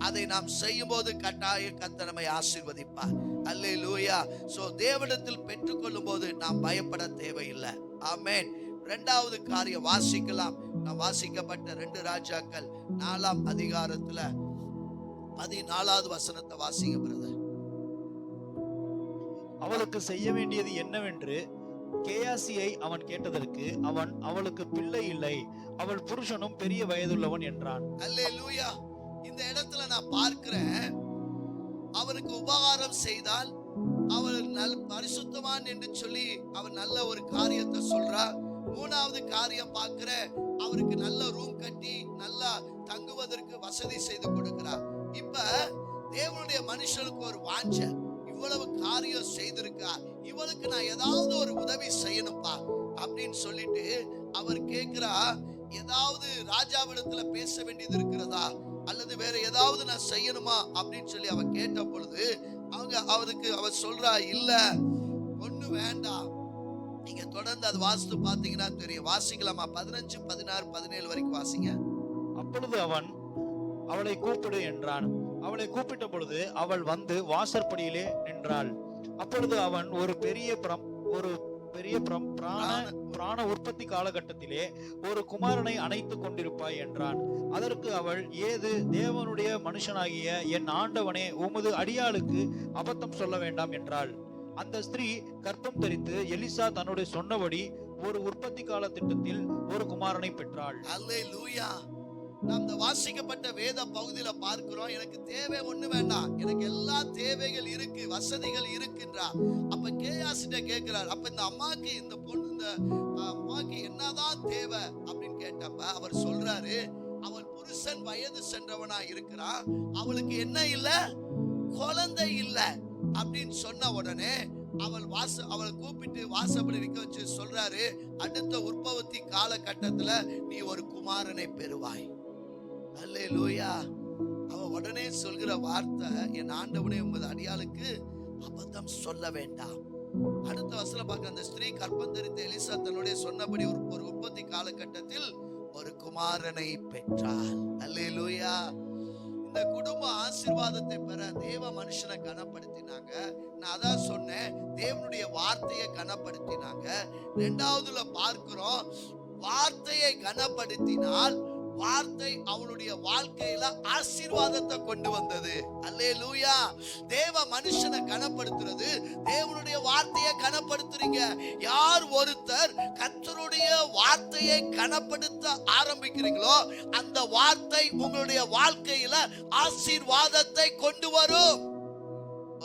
Speaker 1: அதை நாம் செய்யும் போது கட்டாயம் கர்த்தர் நம்மை ஆசீர்வதிப்பார். அல்லேலூயா. சோ தேவனிடத்தில் பெற்றுக்கொள்ளும் போது நாம் பயப்பட தேவையில்லை. ஆமென். இரண்டாவது காரியம் வாசிக்கலாம். நாம் வாசிக்கப்பட்ட 2 ராஜாக்கள் 4ஆம் அதிகாரத்துல 14வது வசனத்தை வாசிங்க பிரதர்.
Speaker 2: அவளுக்கு செய்ய வேண்டியது என்னவென்று கேயாசியை அவன் கேட்டதற்கு அவன், அவளுக்கு பிள்ளை இல்லை, அவள் புருஷனும் பெரிய வயதுள்ளவன் என்றான்.
Speaker 1: அல்லேலூயா. இந்த இடத்துல நான் பார்க்கிறேன், அவருக்கு உபகாரம் செய்தால் அவள் பரிசுத்தவான் என்று சொல்லி அவன் நல்ல ஒரு காரியத்தை சொல்றா. 3வது காரியம் பார்க்கிற, அவருக்கு நல்ல ரூம் கட்டி நல்லா தங்குவதற்கு வசதி செய்து கொடுக்கிறார். இப்ப தேவனுடைய மனுஷனுக்கு ஒரு வாஞ்ச, இவ்வளவு காரியம் செய்திருக்கா, இவளுக்கு நான் ஏதாவது ஒரு உதவி செய்யணும்பா அப்படின்னு சொல்லிட்டு அவர் கேட்கிறா, ஏதாவது ராஜாவிடத்துல பேச வேண்டியது இருக்கிறதா, அல்லது வேற ஏதாவது நான் செய்யணுமா அப்படின்னு சொல்லி அவ கேட்ட பொழுது அவர் சொல்றா, இல்ல ஒண்ணு வேண்டாம். நீங்க தொடர்ந்து அது வாசித்து பாத்தீங்கன்னா தெரியும். வாசிக்கலாமா? 15, 16, 17 வரைக்கும் வாசிங்க.
Speaker 2: அப்பொழுது அவன், அவளை கூப்பிடு என்றான். அவளை கூப்பிட்ட பொழுது அவள் வந்து வாசற்படியிலே நின்றாள். அப்பொழுது அவன், ஒரு பெரிய பிராண உற்பத்தி காலகட்டத்திலே ஒரு குமாரனை அணைத்துக் கொண்டிருப்பாய் என்றான். அதற்கு அவள், ஏது தேவனுடைய மனுஷனாகிய என் ஆண்டவனே, உமது அடியாளுக்கு அபத்தம் சொல்ல வேண்டாம் என்றாள். அந்த ஸ்திரீ கர்ப்பம் தரித்து எலிசா தன்னுடைய சொன்னபடி ஒரு உற்பத்தி கால திட்டத்தில் ஒரு குமாரனை பெற்றாள்.
Speaker 1: அல்லேலூயா. நாம் இந்த வாசிக்கப்பட்ட வேத பகுதியில பார்க்கிறோம், எனக்கு தேவை ஒண்ணு வேண்டாம், எனக்கு எல்லா தேவைகள் இருக்கு, வசதிகள் இருக்குன்றா. அப்ப கேயாசிட்ட கேட்கிறார், அப்ப இந்த அம்மாக்கு, இந்த பொண்ணு, இந்த அம்மாக்கு என்னதான் தேவை அப்படின்னு கேட்டப்ப அவர் சொல்றாரு, அவள் புருஷன் வயது சென்றவனா இருக்கிறான், அவளுக்கு என்ன இல்ல, குழந்தை இல்ல அப்படின்னு சொன்ன உடனே அவளை கூப்பிட்டு வாசப்படி நிக்க வச்சு சொல்றாரு, அடுத்த உற்பத்தி காலகட்டத்துல நீ ஒரு குமாரனை பெறுவாய். அல்லேலூயா. அவ உடனே சொல்கிற வார்த்தை, என் ஆண்டவனே, உமது அடியாளுக்கு அபத்தம் சொல்ல வேண்டாம். அடுத்த வசனம் பார்க்க, அந்த ஸ்திரீ கர்ப்பம் தரித்த எலிசா தன்னுடைய சொன்னபடி ஒரு உற்பத்தி காலகட்டத்தில் ஒரு குமாரனை பெற்றாள். அல்லேலூயா. இந்த குடும்ப ஆசீர்வாதத்தை பெற தேவ மனுஷனை கனப்படுத்தினாங்க. நான் அதான் சொன்னேன், தேவனுடைய வார்த்தையை கனப்படுத்தினாங்க. 2வதுல பார்க்கிறோம், வார்த்தையை கனப்படுத்தினால் வார்த்தை அவனுடைய வாழ்க்கையில ஆசீர்வாதத்தை கொண்டு வந்தது. அல்லேலூயா. தேவ மனுஷனை கனப்படுத்துறது, தேவனுடைய வார்த்தையை கனப்படுத்துறீங்க. யார் ஒருத்தர் கர்த்தருடைய வார்த்தையை கனப்படுத்த ஆரம்பிக்கிறீங்களோ அந்த வார்த்தை உங்களுடைய வாழ்க்கையில ஆசீர்வாதத்தை கொண்டு வரும்.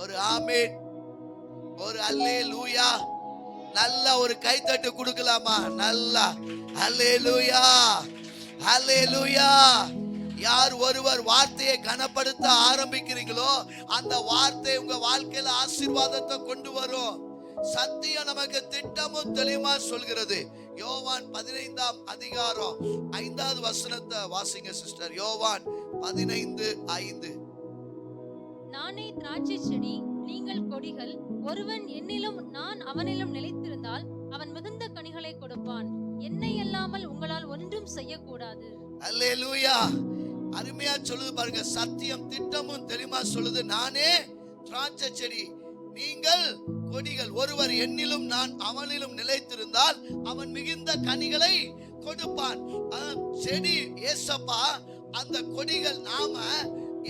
Speaker 1: ஒரு ஆமென், ஒரு அல்லேலூயா. நல்ல ஒரு கைத்தட்டு கொடுக்கலாமா? நல்லா அல்லேலூயா, அல்லேலூயா. யார் ஒருவர் வார்த்தையை கனப்படுத்த ஆரம்பிக்கிறீங்களோ அந்த வார்த்தை உங்க வாழ்க்கையில ஆசீர்வாதத்தை கொண்டு வரும். சத்தியம் நமக்கு திட்டமும் தெளிவா சொல்கிறது. யோவான் 15ஆம் அதிகாரம் 5வது வசனத்தை வாசிங்க சிஸ்டர். யோவான் 15:5.
Speaker 3: நானே திராட்சை செடி, நீங்கள் கொடிகள். ஒருவன் என்னிலும் நான் அவனிலும் நிலைத்திருந்தால் அவன் மிகுந்த கனிகளை கொடுப்பான். என்னை அல்லாமல் உங்களால் ஒன்றும் செய்யக்கூடாது.
Speaker 1: அல்லேலூயா. அருமையா சொல்லுது பாருங்க. சத்தியம் திட்டமும் தெளிவா சொல்லுது. நானே திராட்சை செடி, நீங்கள் கொடிகள். ஒருவர் என்னிலும் நான் அவனிலும் நிலைத்திருந்தால் அவன் மிகுந்த கனிகளை கொடுப்பான். செடி ஏசப்பா, அந்த கொடிகள் நாம.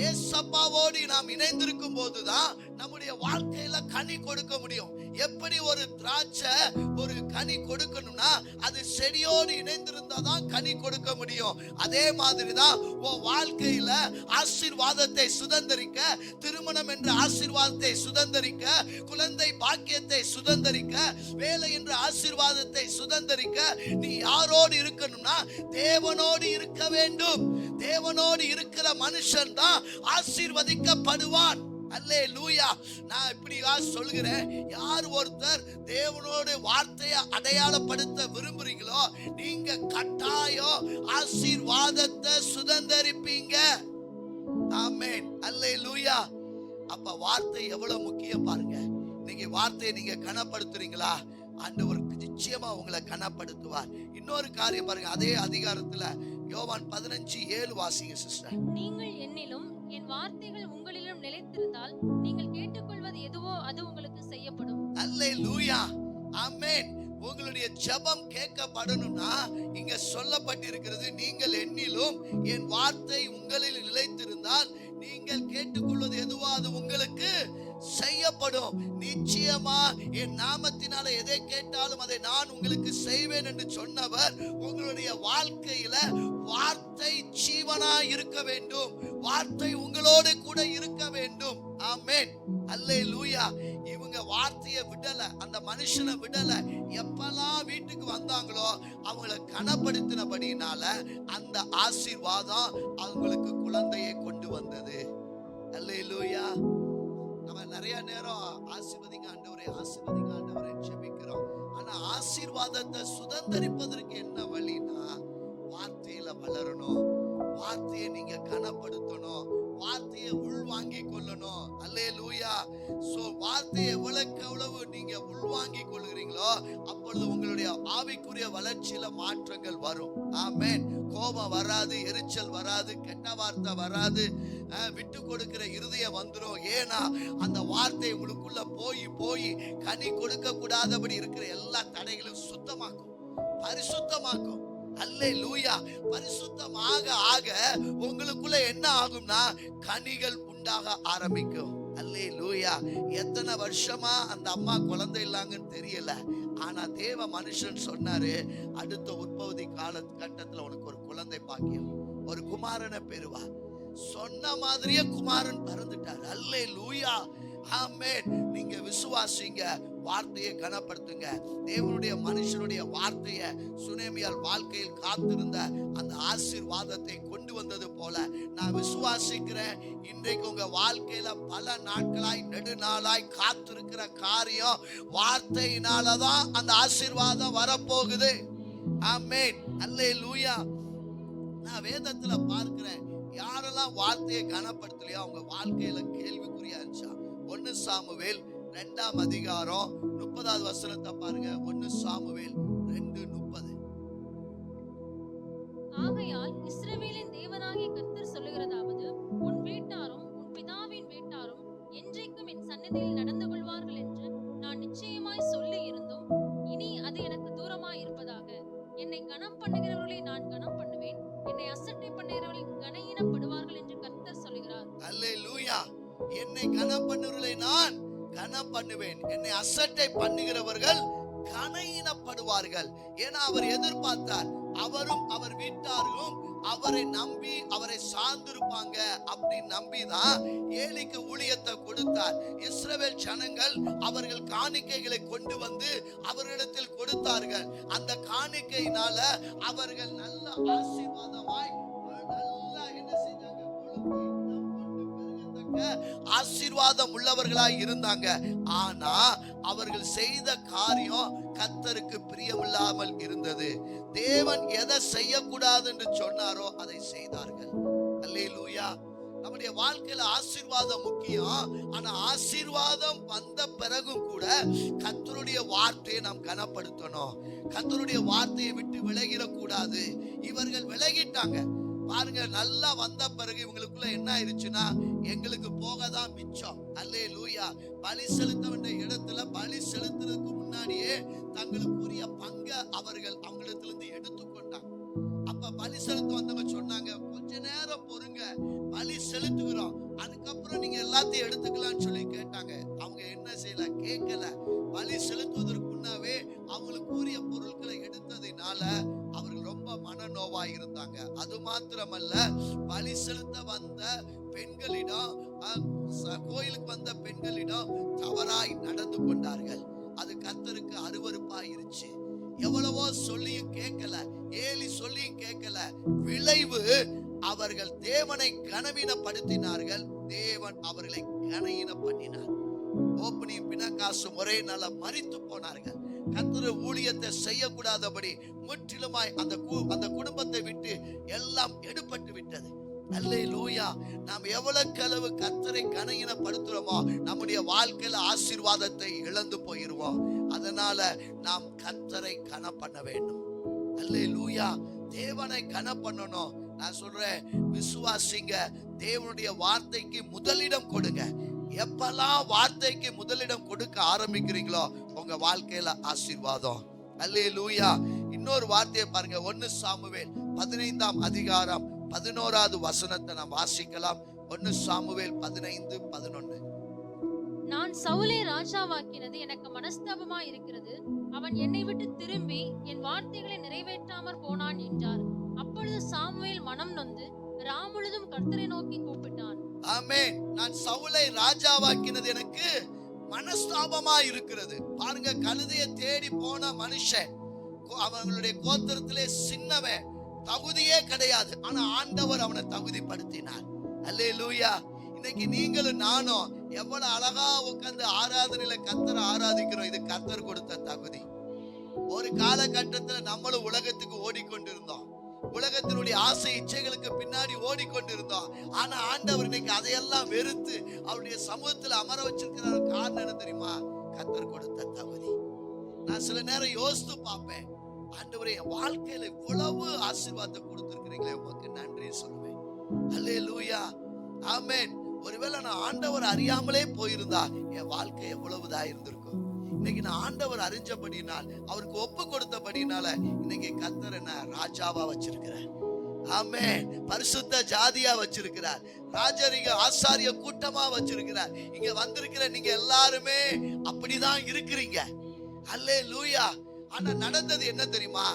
Speaker 1: ஏசப்பாவோடு நாம் இணைந்திருக்கும் போதுதான் நம்முடைய வாழ்க்கையில கனி கொடுக்க முடியும். எப்படி ஒரு திராட்சை ஒரு கனி கொடுக்கணும்னா அது செடியோடு இணைந்திருந்தாதான் கனி கொடுக்க முடியும். அதே மாதிரிதான் உன் வாழ்க்கையில ஆசீர்வாதத்தை சுதந்தரிக்க, திருமணம் என்ற ஆசீர்வாதத்தை சுதந்தரிக்க, குழந்தை பாக்கியத்தை சுதந்தரிக்க, வேலை என்ற ஆசீர்வாதத்தை சுதந்தரிக்க நீ யாரோடு இருக்கணும்னா தேவனோடு இருக்க வேண்டும். தேவனோடு இருக்கிற மனுஷன் தான் ஆசீர்வதிக்கப்படுவான். அல்லேலூயா. நான் இப்படியா சொல்கிறேன், யார் ஒருத்தர் தேவனோட வார்த்தையை அடையாளப்படுத்த விரும்புறீங்களோ நீங்க கட்டாயம் ஆசீர்வாதத்தை சுதந்தரிப்பீங்க. ஆமென். அல்லேலூயா. அப்ப வார்த்தை எவ்வளவு முக்கியம் பாருங்க. நீங்க வார்த்தையை நீங்க கனப்படுத்துறீங்களா, ஆண்டவர் நிச்சயமா உங்களை கனப்படுத்துவார். இன்னொரு காரியம் பாருங்க, அதே அதிகாரத்துல யோவான் 15:7 வாசிங்க சிஸ்டர்.
Speaker 3: நீங்கள் என்னிலும் என் வார்த்தைகள் உங்களிலும் நிலைத்திருந்தால் நீங்கள் கேட்டுக்கொள்வது எதுவோ அது உங்களுக்கு செய்யப்படும்.
Speaker 1: அல்லேலூயா. ஆமென். உங்களுடைய ஜெபம் கேட்கப்படணும்னா இங்க சொல்லப்பட்டிருக்கிறது, நீங்கள் என்னிலும் என் வார்த்தை உங்களில் நிலைத்திருந்தால் நீங்கள் கேட்டுக்கொள்வது எதுவோ அது உங்களுக்கு செய்யப்படும். நிச்சயமா என் நாமத்தினால எதை கேட்டாலும் அதை நான் உங்களுக்கு செய்வேன் என்று சொன்னவர் உங்களுடைய வாழ்க்கையில வார்த்தை ஜீவனா இருக்க வேண்டும். வார்த்தை உங்களோடு கூட இருக்க வேண்டும். ஆமென். அல்லேலூயா. இவங்க வார்த்தையை விடல, அந்த மனுஷனை விடல. எப்பெல்லாம் வீட்டுக்கு வந்தாங்களோ அவங்களை கனப்படுத்தினபடினால அந்த ஆசீர்வாதம் அவங்களுக்கு குழந்தையை கொண்டு வந்தது. அல்லேலூயா. நம்ம நிறைய நேரம் ஆசீர்வதிங்க ஆண்டவரே, ஆசீர்வதிங்க ஆண்டவரே ஜெபிக்கிறோம். ஆனா ஆசீர்வாதத்தை சுதந்தரிப்பதற்கு என்ன வழினா வார்த்தையில வளரணும். வார்த்தையை நீங்க கனப்படுத்தணும், வார்த்தையை உள்வாங்கி கொள்ளணும். அல்லேலூயா. சோ வார்த்தையை எவ்வளவு நீங்க உள்வாங்கி கொள்கிறீங்களோ அப்பொழுது உங்களுடைய ஆவிக்குரிய வளர்ச்சியில மாற்றங்கள் வரும். ஆமென். கோபம் வராது, எரிச்சல் வராது, கெட்ட வார்த்தை வராது, விட்டு கொடுக்கிற இருதயம் வந்துடும். ஏன்னா அந்த வார்த்தை உங்களுக்குள்ள போய் கனி கொடுக்க கூடாதபடி இருக்கிற எல்லா தடைகளும் சுத்தமாக்கும், பரிசுத்தமாக்கும். அல்லேலூயா. பரிசுத்தமாக ஆக உங்களுக்குள்ள என்ன ஆகும்னா கனிகள் உண்டாக ஆரம்பிக்கும். அல்லேலூயா. எத்தனை வருஷமா அந்த அம்மா குழந்தை இல்லாங்கன்னு தெரியல, ஆனா தேவ மனுஷன் சொன்னாரு, அடுத்த உற்பத்தி கட்டத்துல உனக்கு ஒரு குழந்தை பாக்கியம், ஒரு குமாரனை பெறுவா. சொன்ன மாதிரியே குமாரன் பிறந்துட்டார். அல்லேலூயா. ஆமென். நீங்க விசுவாசிங்க, வார்த்தையை கனப்படுத்துங்க. தேவனுடைய மனுஷனுடைய வார்த்தையை சுனேமியால் வாழ்க்கையில் காத்திருந்த அந்த ஆசீர்வாதத்தை கொண்டு வந்தது போல நான் விசுவாசிக்கிறேன். இன்றைக்கு உங்க வாழ்க்கையில பல நாட்களாய் நெடுநாளாய் காத்திருக்கிற காரியம் வார்த்தையினாலதான் அந்த ஆசீர்வாதம் வரப்போகுது. ஆமென். அல்லேலூயா. நான் வேதத்துல பார்க்கிறேன், யாரெல்லாம் வார்த்தையை கனப்படுத்தலையோ அவங்க வாழ்க்கையில கேள்விக்குறியா இருந்துச்சா. 1 சாமுவேல் 2ஆம் அதிகாரம் 30வது வசனத்தை பாருங்க. 1 சாமுவேல் 2:30.
Speaker 3: ஆகையால் இஸ்ரவேலின் தேவனாகிய கர்த்தர் சொல்லுகிறதாவது, உன் வீட்டாரும் உன் பிதாவின் வீட்டாரும் என்றைக்கும் என் சந்நிதியில் நடந்து கொள்வார்கள் என்று நான் நிச்சயமாய் சொல்லி இருந்தும் இனி அது எனக்கு தூரமாய் இருப்பதாக. என்னை கனம் பண்ணுகிறவர்களை நான் கனம் பண்ணுவேன், என்னை அசட்டை பண்ணுகிறவர்கள் கனஈனப்படுவார்கள் என்று கர்த்தர் சொல்லுகிறார்.
Speaker 1: அல்லேலூயா. என்னை கனம் பண்ணுகிறவர்களை நான் கனம் பண்ணுவேன், என்னை அசட்டை பண்ணுகிறவர்கள் கனஈனப்படுவார்கள். ஏன்னா அவர் எதிர்பார்த்தார், அவரும் அவர் வீட்டாரும் அவரை நம்பி அவரை சார்ந்திருப்பாங்க அப்படின்னு நம்பிதான் ஏலிக்கு ஊழியத்தை கொடுத்தார். இஸ்ரவேல் ஜனங்கள் அவர்கள் காணிக்கைகளை கொண்டு வந்து அவர்களிடத்தில் கொடுத்தார்கள். அந்த காணிக்கையினால அவர்கள் நல்ல ஆசீர்வாதமாய் நல்லா என்ன செஞ்சாங்க, ஆசீர்வாதம் உள்ளவர்களாய் இருந்தாங்க. ஆனா அவர்கள் செய்த காரியம் கர்த்தருக்கு பிரியமில்லாமல் இருந்தது. தேவன் எதை செய்யக்கூடாது என்று சொன்னாரோ அதை செய்தார்கள். அல்லேலூயா. நம்முடைய வாழ்க்கையில ஆசீர்வாதம் முக்கியம். ஆனா ஆசீர்வாதம் வந்த பிறகும் கூட கர்த்தருடைய வார்த்தையை நாம் கனப்படுத்தணும். கர்த்தருடைய வார்த்தையை விட்டு விலகிடக்கூடாது. இவர்கள் விலகிட்டாங்க பாருங்க. நல்லா வந்த பிறகு இவங்களுக்குள்ள என்ன ஆயிடுச்சுன்னா, எங்களுக்கு போகதான் மிச்சம். அல்லேலூயா. பலி செலுத்த வேண்டிய இடத்துல பலி செலுத்துறதுக்கு முன்னாடியே தங்களுக்குரிய பங்கை அவர்கள் அவங்களிடத்திலிருந்து எடுத்துக்கொண்டாங்க. அப்ப பலி செலுத்த வந்தவங்க சொன்னாங்க, கொஞ்ச நேரம் கொஞ்சம் பொறுங்க, பலி செலுத்துகிறோம், அதுக்கப்புறம் நீங்க எல்லாத்தையும் எடுத்துக்கலாம்னு சொல்லி கேட்டாங்க. அவங்க என்ன செய்யல, கேட்கல. பலி செலுத்துவதற்கு முன்னாவே அவங்களுக்கு உரிய பொருட்களை எடுத்ததினால அவர்கள் ரொம்ப மனநோவா இருந்தாங்க. அது மாத்திரமல்ல, பலி செலுத்த வந்த பெண்களிடம், கோயிலுக்கு வந்த பெண்களிடம் தவறாய் நடந்து கொண்டார்கள். அது கர்த்தருக்கு அருவருப்பாயிருச்சு. எவ்வளவோ சொல்லியும் கேட்கல, ஏலி சொல்லியும் கேட்கல. விளைவு, அவர்கள் தேவனை கனவீனப்படுத்தினார்கள், தேவன் அவர்களை கனவீன பண்ணினார். ஓப்பனியும் பினகாசும் ஒரே நாள மரித்து போனார்கள். கர்த்தர் ஊழியத்தை செய்யக்கூடாதபடி முற்றிலுமாய் அந்த குடும்பத்தை விட்டு எல்லாம் எடுபட்டு விட்டது. அல்லேலூயா. நாம் எவ்வளவுக்கு அளவு கர்த்தரை கனவீனப்படுத்துறோமோ நம்முடைய வாழ்க்கையில ஆசீர்வாதத்தை இழந்து போயிருவோம். அதனால நாம் கர்த்தரை கன பண்ண வேண்டும். அல்லேலூயா. தேவனை கன பண்ணணும். நான் சொல்றேன், விசுவாசிங்க, தேவனுடைய வார்த்தைக்கு முதலிடம் கொடுங்க. எப்பெல்லாம் வார்த்தைக்கு முதலிடம் கொடுக்க ஆரம்பிக்கிறீங்களோ உங்க வாழ்க்கையில ஆசீர்வாதம். அல்லேலூயா. இன்னொரு வார்த்தையை பாருங்க, 1 சாமுவேல் 15ஆம் அதிகாரம் 11வது வசனத்தை நாம் வாசிக்கலாம். 1 சாமுவேல் 15:11.
Speaker 3: நான் சவுலை ராஜாவாக்கினது எனக்கு மனஸ்தாபமா இருக்கிறது. அவன் என்னை விட்டு திரும்பி என் வார்த்தைகளை நிறைவேற்றாமற் போனான் என்றார். அப்பொழுது சாமுவேல் மனம் நொந்து ராமுழுதும் கர்த்தரை நோக்கி கூப்பிட்டான்.
Speaker 1: ஆமென். நான் சவுலை ராஜாவாக்கினது எனக்கு மனஸ்தாபமா இருக்கிறது. பாருங்க, கழுதைய தேடி போன மனுஷன், அவங்களுடைய கோத்திரத்திலே சின்னவன், தகுதியே கிடையாது. ஆனா ஆண்டவர் அவனை தகுதிப்படுத்தினார். அல்லேலூயா. இன்னைக்கு நீங்களும் நானும் எவ்வளவு அழகா உட்கார்ந்து ஆராதனையில கர்த்தரை ஆராதிக்கிறோம். இது கர்த்தர் கொடுத்த தகுதி. ஒரு காலகட்டத்துல நம்மளும் உலகத்துக்கு ஓடிக்கொண்டிருந்தோம், உலகத்தினுடைய ஆசை இச்சைகளுக்கு பின்னாடி ஓடிக்கொண்டிருந்தோம். ஆனா ஆண்டவர் இன்னைக்கு அதையெல்லாம் வெறுத்து அவருடைய சமூகத்துல அமர வச்சிருக்கிற காரணம் என்ன தெரியுமா? கர்த்தர் கொடுத்த தகுதி. நான் சில நேரம் யோசித்து பார்ப்பேன், ஆண்டவரே, என் வாழ்க்கையில இவ்வளவு ஆசீர்வாதத்தை கொடுத்திருக்கிறீங்களே, உமக்கு நன்றி சொல்லுவேன். அல்லேலூயா. ஆமென். ஒருவேளை நான் ஆண்டவர் அறியாமலே போயிருந்தா என் வாழ்க்கை எவ்வளவுதா இருந்திருக்கும். இன்னைக்கு நான் ஆண்டவர் அறிஞ்சபடினால், அவருக்கு ஒப்பு கொடுத்தபடினால இன்னைக்கு கர்த்தர் என்ன ராஜாவா வச்சிருக்கிறார். ஆமென். பரிசுத்த ஜாதியா வச்சிருக்கிறார். ராஜரிக ஆசாரிய கூட்டமா வச்சிருக்கிறார். இங்க வந்திருக்கிற நீங்க எல்லாருமே அப்படிதான் இருக்கிறீங்க. அல்லேலூயா. ஆனா நடந்தது என்ன தெரியுமா?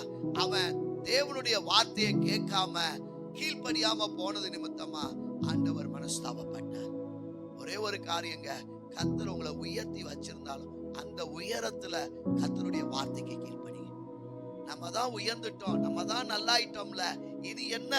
Speaker 1: அவன் தேவனுடைய வார்த்தையை கேட்காம கீழ்ப்படியாம போனது நிமித்தமா ஆண்டவர் மனஸ்தாபப்பட்டார். ஒரே ஒரு காரியங்க, கர்த்தர் உங்களை உயர்த்தி வச்சிருந்தாலும் அந்த உயரத்துல கர்த்தருடைய வார்த்தைக்கு கீழ்ப்படிங்க. நம்ம தான் உயர்ந்துட்டோம், நம்ம தான் நல்லாயிட்டோம்ல, இது என்ன,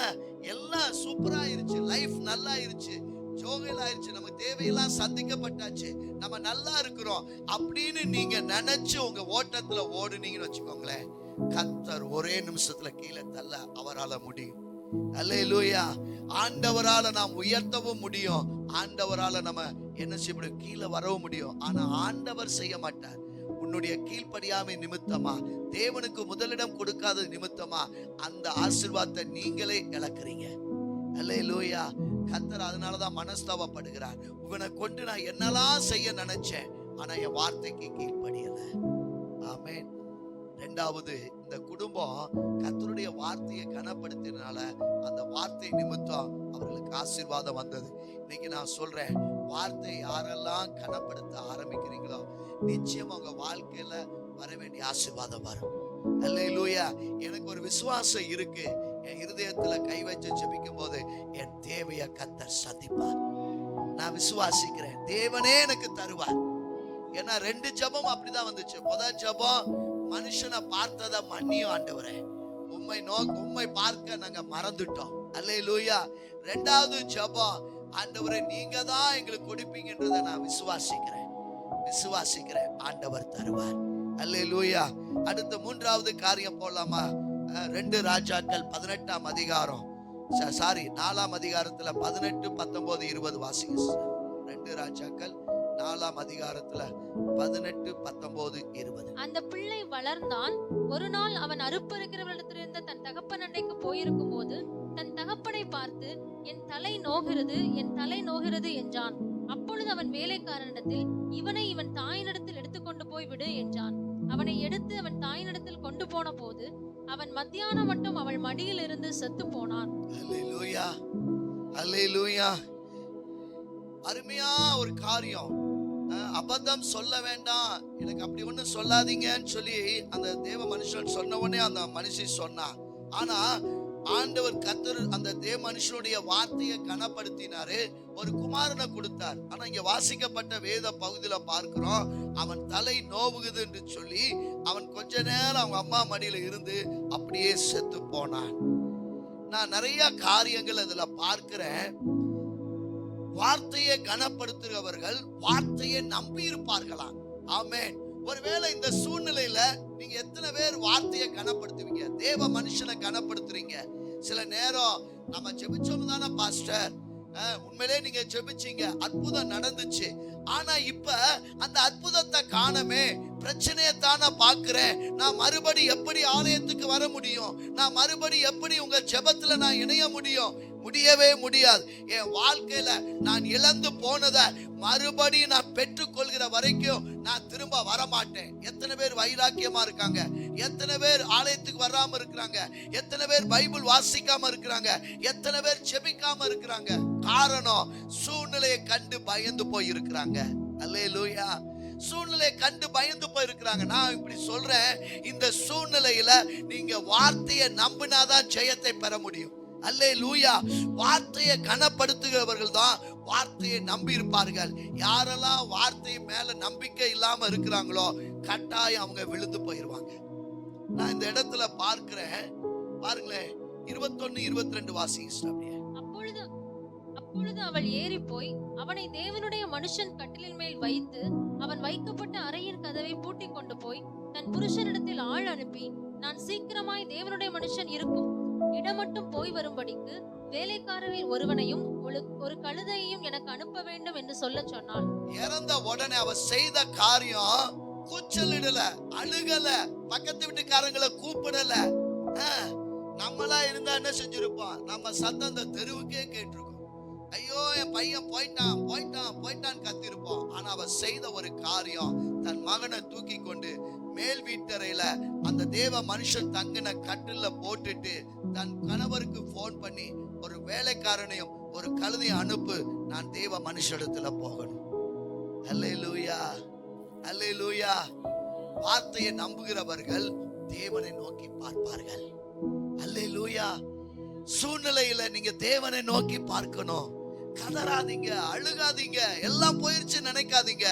Speaker 1: எல்லாம் சூப்பரா ஆயிருச்சு, லைஃப் நல்லா ஆயிருச்சு, ஜோகல் ஆயிருச்சு, நம்ம தேவையெல்லாம் சந்திக்கப்பட்டாச்சு, நம்ம நல்லா இருக்கிறோம் அப்படின்னு நீங்க நினைச்சு உங்க ஓட்டத்துல ஓடுனீங்கன்னு வச்சுக்கோங்களேன், கர்த்தர் ஒரே நிமிஷத்துல கீழே தள்ள அவரால முடியும். அல்லேலூயா. ஆண்டவரால நாம் உயர்த்தவும் முடியும், ஆண்டவரால நம்ம என்ன செய்ய முடியும், கீழே வரவும் முடியும். ஆனா ஆண்டவர் செய்ய மாட்டார். உன்னுடைய கீழ்ப்படியாமை நிமித்தமா, தேவனுக்கு முதலிடம் கொடுக்காத நிமித்தமா அந்த ஆசீர்வாதத்தை நீங்களே இழக்கிறீங்க. அல்லேலூயா. கர்த்தர் அதனாலதான் மனஸ்தாபப்படுகிறார். இவனை கொண்டு நான் என்னெல்லாம் செய்ய நினைச்சேன், ஆனா என் வார்த்தைக்கு கீழ்ப்படியல. ஆமென். இரண்டாவது, இந்த குடும்பம் கர்த்தருடைய வார்த்தையை கனப்படுத்தினால அந்த வார்த்தை நிமித்தம் அவர்களுக்கு ஆசீர்வாதம் வந்தது. இன்னைக்கு நான் சொல்றேன், வார்த்தை யாரெல்லாம் கனப்படுத்த ஆரம்பிக்கிறீங்களோ நிச்சயம் உங்க வாழ்க்கையில வர வேண்டிய ஆசீர்வாதம் வரும். அல்லேலூயா. எனக்கு ஒரு விசுவாசம் இருக்கு, என் இருதயத்துல கை வச்சு ஜெபிக்கும் போது என் தேவையை கர்த்தர் சந்திப்பார். நான் விசுவாசிக்கிறேன், தேவனே எனக்கு தருவார். ஏன்னா 2 ஜெபம் அப்படிதான் வந்துச்சு. முதல் ஜெபம், மனுஷனை பார்த்தத மன்னியும் ஆண்டவரே, உம்மை பார்க்க நாங்க மறந்துட்டோம். அல்லேலூயா. 2வது ஜெபம், ஆண்டவரே நீங்க தான் எங்களுக்கு கொடுப்பீங்கன்றதை நான் விசுவாசிக்கிறேன், ஆண்டவர் தருவார். அல்லேலூயா. அடுத்த 3வது காரியம் போடலாமா? 2 ராஜாக்கள் 18ஆம் அதிகாரம், 4ஆம் அதிகாரத்துல 18, 19, 20 வாசிங்க. 2 ராஜாக்கள் 4ஆம் அதிகாரத்துல 18, 19, 20.
Speaker 3: அந்த பிள்ளை வளர்ந்தான். ஒரு நாள் அவன் அறுப்பறுக்கிறவரிடத்திலிருந்த தன் தகப்பன் அண்டைக்கு போயிருக்கும் போது தன் தகப்பனை பார்த்து, என் தலை நோகிறது என்றான். அப்பொழுது அவன் வேலைக்காரனிடத்தில், இவனை இவன் தாயினிடத்தில் எடுத்துக்கொண்டு போய் விடு என்றான். அவனை எடுத்து அவன் தாயினிடத்தில் கொண்டு போன போது அவன் மத்தியானம் மட்டும் அவள் மடியில் இருந்து செத்து போனான்.
Speaker 1: அல்லேலூயா. அல்லேலூயா. அருமையா ஒரு காரியம். அபத்தம் சொல்ல வேண்டாம், எனக்கு அப்படி ஒண்ணு சொல்லாதீங்கன்னு சொல்லி அந்த தேவ மனுஷன் சொன்ன உடனே அந்த மனுஷி சொன்னா. ஆனா ஆண்டவர் கர்த்தர் அந்த தேவ மனுஷனுடைய வார்த்தையை கனப்படுத்தினாரு, ஒரு குமாரனை கொடுத்தார். ஆனா இங்க வாசிக்கப்பட்ட வேத பகுதியில பார்க்கிறோம், அவன் தலை நோவுகுது என்று சொல்லி அவன் கொஞ்ச நேரம் அவங்க அம்மா மடியில இருந்து அப்படியே செத்து போனான். நான் நிறைய காரியங்கள் அதுல பார்க்கிறேன். வார்த்தையை கனப்படுத்துகிறவர்கள் வார்த்தையை நம்பி இருப்பார்களா? ஆமென். ஒருவேளை இந்த சூழ்நிலையில நீங்க எத்தனை பேர் வார்த்தையை கனப்படுத்துவீங்க, தேவ மனுஷனை கனப்படுத்துறீங்க? சில நேரம் நம்ம ஜெபிச்சோம் தானே பாஸ்டர், உண்மையிலே நீங்க ஜெபிச்சீங்க, அற்புதம் நடந்துச்சு. ஆனா இப்ப அந்த அற்புதத்தை காணமே, பிரச்சனையை தானே பாக்குறேன், நான் மறுபடி எப்படி ஆலயத்துக்கு வர முடியும், நான் மறுபடி எப்படி உங்க ஜெபத்துல நான் இணைய முடியும்? முடியவே முடியாது. என் வாழ்க்கையில நான் இழந்து போனதை மறுபடியும் நான் பெற்றுக்கொள்கிற வரைக்கும் நான் திரும்ப வரமாட்டேன். எத்தனை பேர் வைராக்கியமா இருக்காங்க? எத்தனை பேர் ஆலயத்துக்கு வராம இருக்கிறாங்க? எத்தனை பேர் பைபிள் வாசிக்காம இருக்கிறாங்க? எத்தனை பேர் ஜெபிக்காம இருக்கிறாங்க? காரணம், சூழ்நிலையை கண்டு பயந்து போய் இருக்கிறாங்க. அல்லேலூயா. சூழ்நிலையை கண்டு பயந்து போயிருக்கிறாங்க. நான் இப்படி சொல்றேன், இந்த சூழ்நிலையில நீங்க வார்த்தையை நம்பினாதான் ஜெயத்தை பெற முடியும். அல்லேலூயா. வார்த்தையை கனப்படுத்துகிறவர்கள் தான் வார்த்தையை நம்பி இருப்பார்கள். யாரெல்லாம் வார்த்தை மேல நம்பிக்கை இல்லாம இருக்கிறாங்களோ கட்டாயம் அவங்க விழுந்து போயிருவாங்க. நான் இந்த இடத்துல பார்க்கிறேன், பாருங்களேன், 21, 22 வாசிங்க.
Speaker 3: அப்பொழுது அவள் ஏறி போய் அவனை தேவனுடைய மனுஷன் கட்டிலின் மேல் வைத்து அவன் வைக்கப்பட்ட அறையின் கதவை பூட்டி கொண்டு போய் தன் புருஷனிடத்தில் ஆள் அனுப்பி, நான் சீக்கிரமாய் தேவனுடைய மனுஷன் இருக்கும் இடம் மட்டும் போய் வரும்படிக்கு வேலைக்காரரில் ஒருவனையும் ஒரு கழுதையையும் எனக்கு அனுப்ப வேண்டும் என்று சொல்ல சொன்னாள்.
Speaker 1: இறந்த உடனே அவ செய்த காரியம், கூச்சலிடல, அழுகல, பக்கத்து வீட்டுக்காரங்களை கூப்பிடல. நம்மளா இருந்தா என்ன செஞ்சிருப்போம்? நம்ம சத்தம் அந்த தெருவுக்கே கேட்டிருக்கோம். ஐயோ என் பையன் போயிட்டான் போயிட்டான் போயிட்டான்னு கத்திருப்போம். ஆனா அவ செய்த ஒரு காரியம், தன் மகனை தூக்கி கொண்டு மேல் வீட்டறையில அந்த தேவ மனுஷன் தங்கின கட்டில போட்டுட்டு தன் கணவருக்கு போன் பண்ணி, ஒரு வேலைக்காரனையும் ஒரு கழுதையை அனுப்பு, நான் தேவ மனுஷத்துல போகணும். அல்லேலூயா, அல்லேலூயா. வார்த்தையை நம்புகிறவர்கள் தேவனை நோக்கி பார்ப்பார்கள். அல்லேலூயா. சூழ்நிலையில நீங்க தேவனை நோக்கி பார்க்கணும். கதறாதீங்க, அழுகாதீங்க, எல்லாம் போயிருச்சு நினைக்காதீங்க.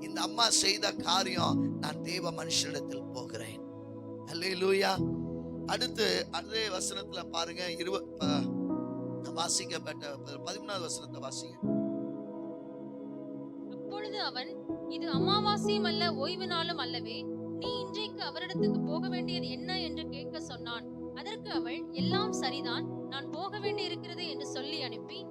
Speaker 1: இந்த அம்மா செய்த காரியம், நான் தேவ மனுஷனிடத்தில் போகிறேன். அல்லேலூயா. அடுத்து அதே வசனத்துல பாருங்க, வாசிக்கப்பட்ட 13வது வசனத்தை வாசிங்க.
Speaker 3: அப்பொழுது அவன், இது அமாவாசையும் அல்ல ஓய்வு நாளும் அல்லவே, நீ இன்றைக்கு அவரிடத்துக்கு போக வேண்டியது என்ன என்று கேட்க சொன்னான். அதற்கு அவள், எல்லாம் சரிதான், நான் போக வேண்டி இருக்கிறது என்று சொல்லி அனுப்பி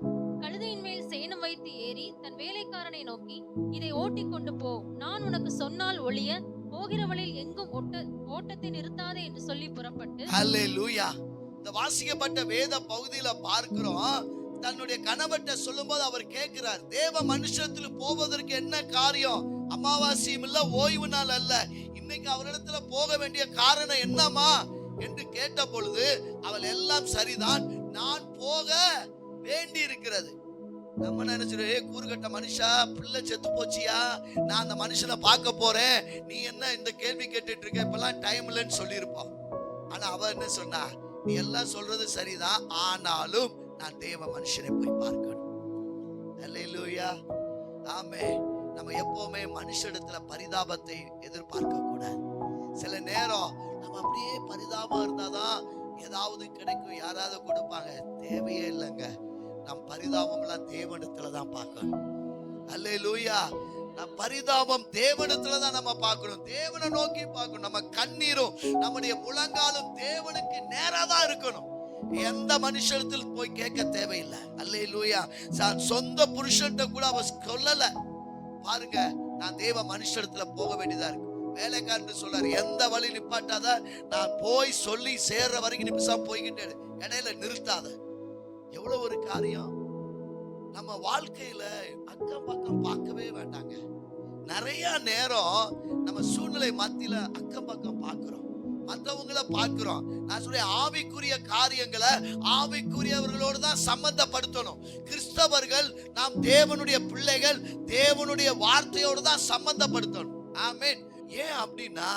Speaker 3: கழுதையின் மேல் சேணம் வைத்து ஏறி தன் வேலைக்காரனை நோக்கி, இதை ஓட்டி கொண்டு போ, நான் உனக்கு சொன்னால் ஒழிய போகிற வழியில் எங்கும் ஓட்டத்தை நிறுத்தாதே என்று சொல்லி புறப்பட்டு.
Speaker 1: அல்லேலூயா. இந்த வாசிக்கப்பட்ட வேத பகுதியில பார்க்கிறோம், தன்னுடைய கணவர்கிட்ட சொல்லும் போது அவர் கேட்கிறார், தேவ மனுஷத்துல போவதற்கு என்ன காரியம்? அமாவாசையும் இல்ல, ஓய்வு நாள் அல்ல, இன்னைக்கு அவரிடத்துல போக வேண்டிய காரணம் என்னமா என்று கேட்ட பொழுது அவள், எல்லாம் சரிதான், நான் போக வேண்டி இருக்கிறது. நம்ம நினைச்சிருவோம், கூறுகட்ட மனுஷா, பிள்ளை செத்து போச்சியா, நான் அந்த மனுஷனை பார்க்க போறேன், நீ என்ன இந்த கேள்வி கேட்டுட்டு இருக்க, இப்பெல்லாம் டைம் இல்லைன்னு சொல்லியிருப்போம். ஆனா அவ என்ன சொன்னா, நீ எல்லாம் சொல்றது சரிதான், ஆனாலும் நான் தேவ மனுஷனை போய் பார்க்கணும். அல்லேலூயா. ஆமென். நம்ம எப்பவுமே மனுஷனிடத்துல பரிதாபத்தை எதிர்பார்க்க கூடாது. சில நேரம் நம்ம அப்படியே பரிதாபம் இருந்தாதான் ஏதாவது கிடைக்கும், யாராவது கொடுப்பாங்க. தேவையே இல்லைங்க. நம் பரிதாபம் எல்லாம் தேவனிடத்துல தான் பார்க்கணும். அல்லேலூயா. நம் பரிதாபம் தேவனிடத்துல தான் நம்ம பார்க்கணும், தேவனை நோக்கி பார்க்கணும். நம்ம கண்ணீரும் நம்முடைய முழங்காலும் தேவனுக்கு நேரா தான் இருக்கணும். எந்த மனுஷனத்தில் போய் கேட்க தேவையில்லை. அல்லேலூயா. சொந்த புருஷன்ட்ட கூட அவ சொல்லல, பாருங்க, நான் தேவ மனுஷத்துல போக வேண்டியதா இருக்கு. வேலைக்காரன் சொல்றாரு, எந்த வழி நிப்பாட்டாத, நான் போய் சொல்லி சேர்ற வரைக்கும் நிமிஷம் போய்கிட்டே, இடையில நிறுத்தாத. எவ்வளவு ஒரு காரியம். நம்ம வாழ்க்கையில அக்கம் பக்கம் பார்க்கவே வேண்டாங்க. நிறைய நேரம் நம்ம சூழ்நிலை மத்தியில அக்கம் பக்கம் பார்க்கிறோம். மற்றவங்களை பார்க்கிறோம். நான் சொல்றேன், ஆவிக்குரிய காரியங்களை ஆவிக்குரியவர்களோடு தான் சம்பந்தப்படுத்தணும். கிறிஸ்தவர்கள், நாம் தேவனுடைய பிள்ளைகள், தேவனுடைய வார்த்தையோடு தான் சம்பந்தப்படுத்தணும். ஆமென். ஏன் அப்படின்னா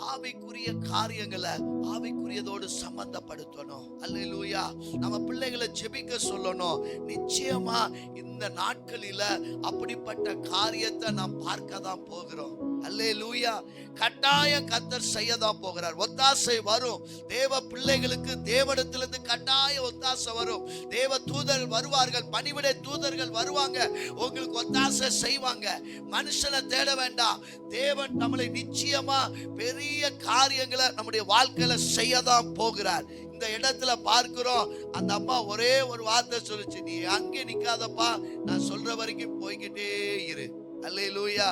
Speaker 1: ஆவிக்குரிய காரியங்களை ஆவிக்குரியதோடு சம்பந்தப்படுத்தணும். அல்லேலூயா. நம்ம பிள்ளைகளை ஜெபிக்க சொல்லணும். நிச்சயமா இந்த நாட்களில அப்படிப்பட்ட காரியத்தை நாம் பார்க்க தான் போகிறோம். அல்லேலூயா. கட்டாயம் கர்த்தர் செய்ய தான் போகிறார். ஒத்தாசை வரும். தேவ பிள்ளைகளுக்கு தேவனிடத்திலிருந்து கட்டாய ஒத்தாசை வரும். தேவ தூதர்கள் வருவார்கள், பணிவிடை தூதர்கள் வருவாங்க, உங்களுக்கு ஒத்தாசை செய்வாங்க. மனுஷனை தேட வேண்டாம். தேவன் நம்மளை நிச்சயமா பெரிய காரியங்களை நம்முடைய வாழ்க்கையில செய்யதான் போகிறார். இந்த இடத்துல பார்க்கிறோம், அந்த அம்மா ஒரே ஒரு வார்த்தை சொல்லுச்சு, நீ அங்கே நிக்காதப்பா, நான் சொல்ற வரைக்கும் போய்கிட்டே இரு. அல்லேலூயா.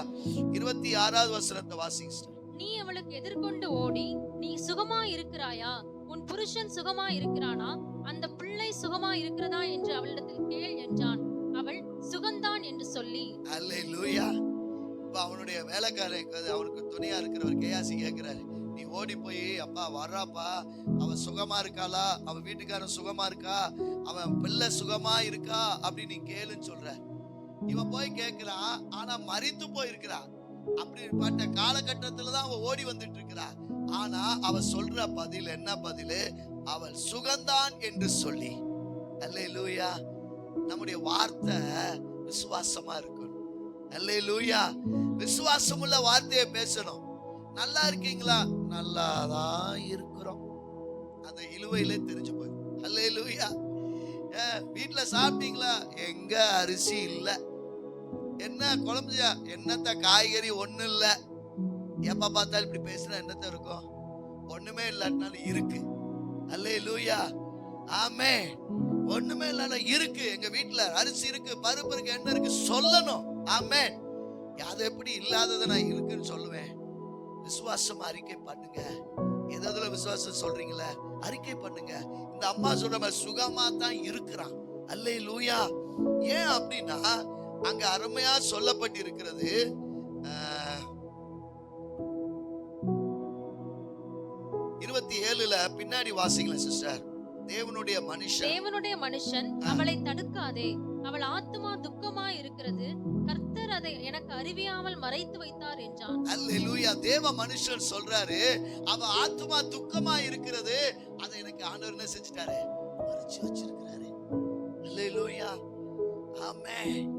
Speaker 1: 26வது வசனத்தை வாசிங்க.
Speaker 3: நீ அவளுக்கு எதிர்கொண்டு ஓடி, நீ சுகமா இருக்கிறாயா? உன் புருஷன் சுகமா இருக்கிறானா? அந்த பிள்ளை சுகமா இருக்கிறதா என்று அவளிடத்தில் கேள் என்றான். அவள் சுகந்தான் என்று சொல்லி.
Speaker 1: அல்லேலூயா. இப்ப அவனுடைய வேலைக்காரன், அவனுக்கு துணையா இருக்கிறவர் கேயாசி கேட்கிறாரு, நீ ஓடி போய், அப்பா வர்றாப்பா, அவன் சுகமா இருக்காளா, அவன் வீட்டுக்காரன் சுகமா இருக்கா, அவன் பிள்ளை சுகமா இருக்கா அப்படின்னு நீ கேளுன்னு சொல்ற. இவன் போய் கேட்கிறான், ஆனா மரித்து போயிருக்கிறா. அப்படிப்பட்ட காலகட்டத்துல தான் அவன் ஓடி வந்துட்டு இருக்கிறா. ஆனா அவ சொல்ற பதில் என்ன பதில்? அவள் சுகந்தான் என்று சொல்லி. அல்லேலூயா. நம்முடைய வார்த்தை விசுவாசமா இருக்கணும். அல்லேலூயா. விசுவாசமுள்ள வார்த்தையை பேசணும். நல்லா இருக்கீங்களா? நல்லாதான் இருக்கிறோம். அந்த இழுவையிலே தெரிஞ்சு போய். அல்லேலூயா. வீட்டுல சாப்பிட்டீங்களா? எங்க அரிசி இல்ல. என்ன குழம்புயா? என்னத்த காய்கறி ஒண்ணு இல்ல. எப்ப பார்த்தாலும் இப்படி பேசுனா என்னத்த இருக்கும்? ஒண்ணுமே இல்லாட்டினாலும் இருக்கு. அல்லேலூயா. ஆமென். ஒண்ணுமே இல்ல, இருக்கு. எங்க வீட்டுல அரிசி இருக்கு, பருப்பு இருக்கு, என்ன இருக்கு சொல்லணும். ஆமென். அது எப்படி இல்லாததை நான் இருக்குன்னு சொல்லுவேன்? விசுவாசம் அறிக்கை பண்ணுங்க. எதுல விசுவாசம் சொல்றீங்களே அறிக்கை பண்ணுங்க. இந்த அம்மா சொல்ற மாதிரி சுகமா தான் இருக்கிறான். அல்லேலூயா. ஏன் அப்படின்னா அங்க அருமையா சொல்லப்பட்டு இருக்கிறது. 27ல பின்னாடி வாசிங்களா சிஸ்டர். தேவனுடைய மனுஷன்
Speaker 3: அவளை தடுக்காதே, அவள் ஆத்துமா துக்கமா இருக்கிறது, கர்த்தர் அதை எனக்கு அறிவியாமல் மறைத்து வைத்தார் என்றான்.
Speaker 1: அல்லேலூயா. தேவ மனுஷன் சொல்றாரு, அவ ஆத்துமா துக்கமா இருக்கிறது, அதை எனக்கு ஆண்டவர் என்ன செஞ்சிட்டாரு? மறைச்சு வச்சிருக்கிறாரு. அல்லேலூயா. ஆமென்.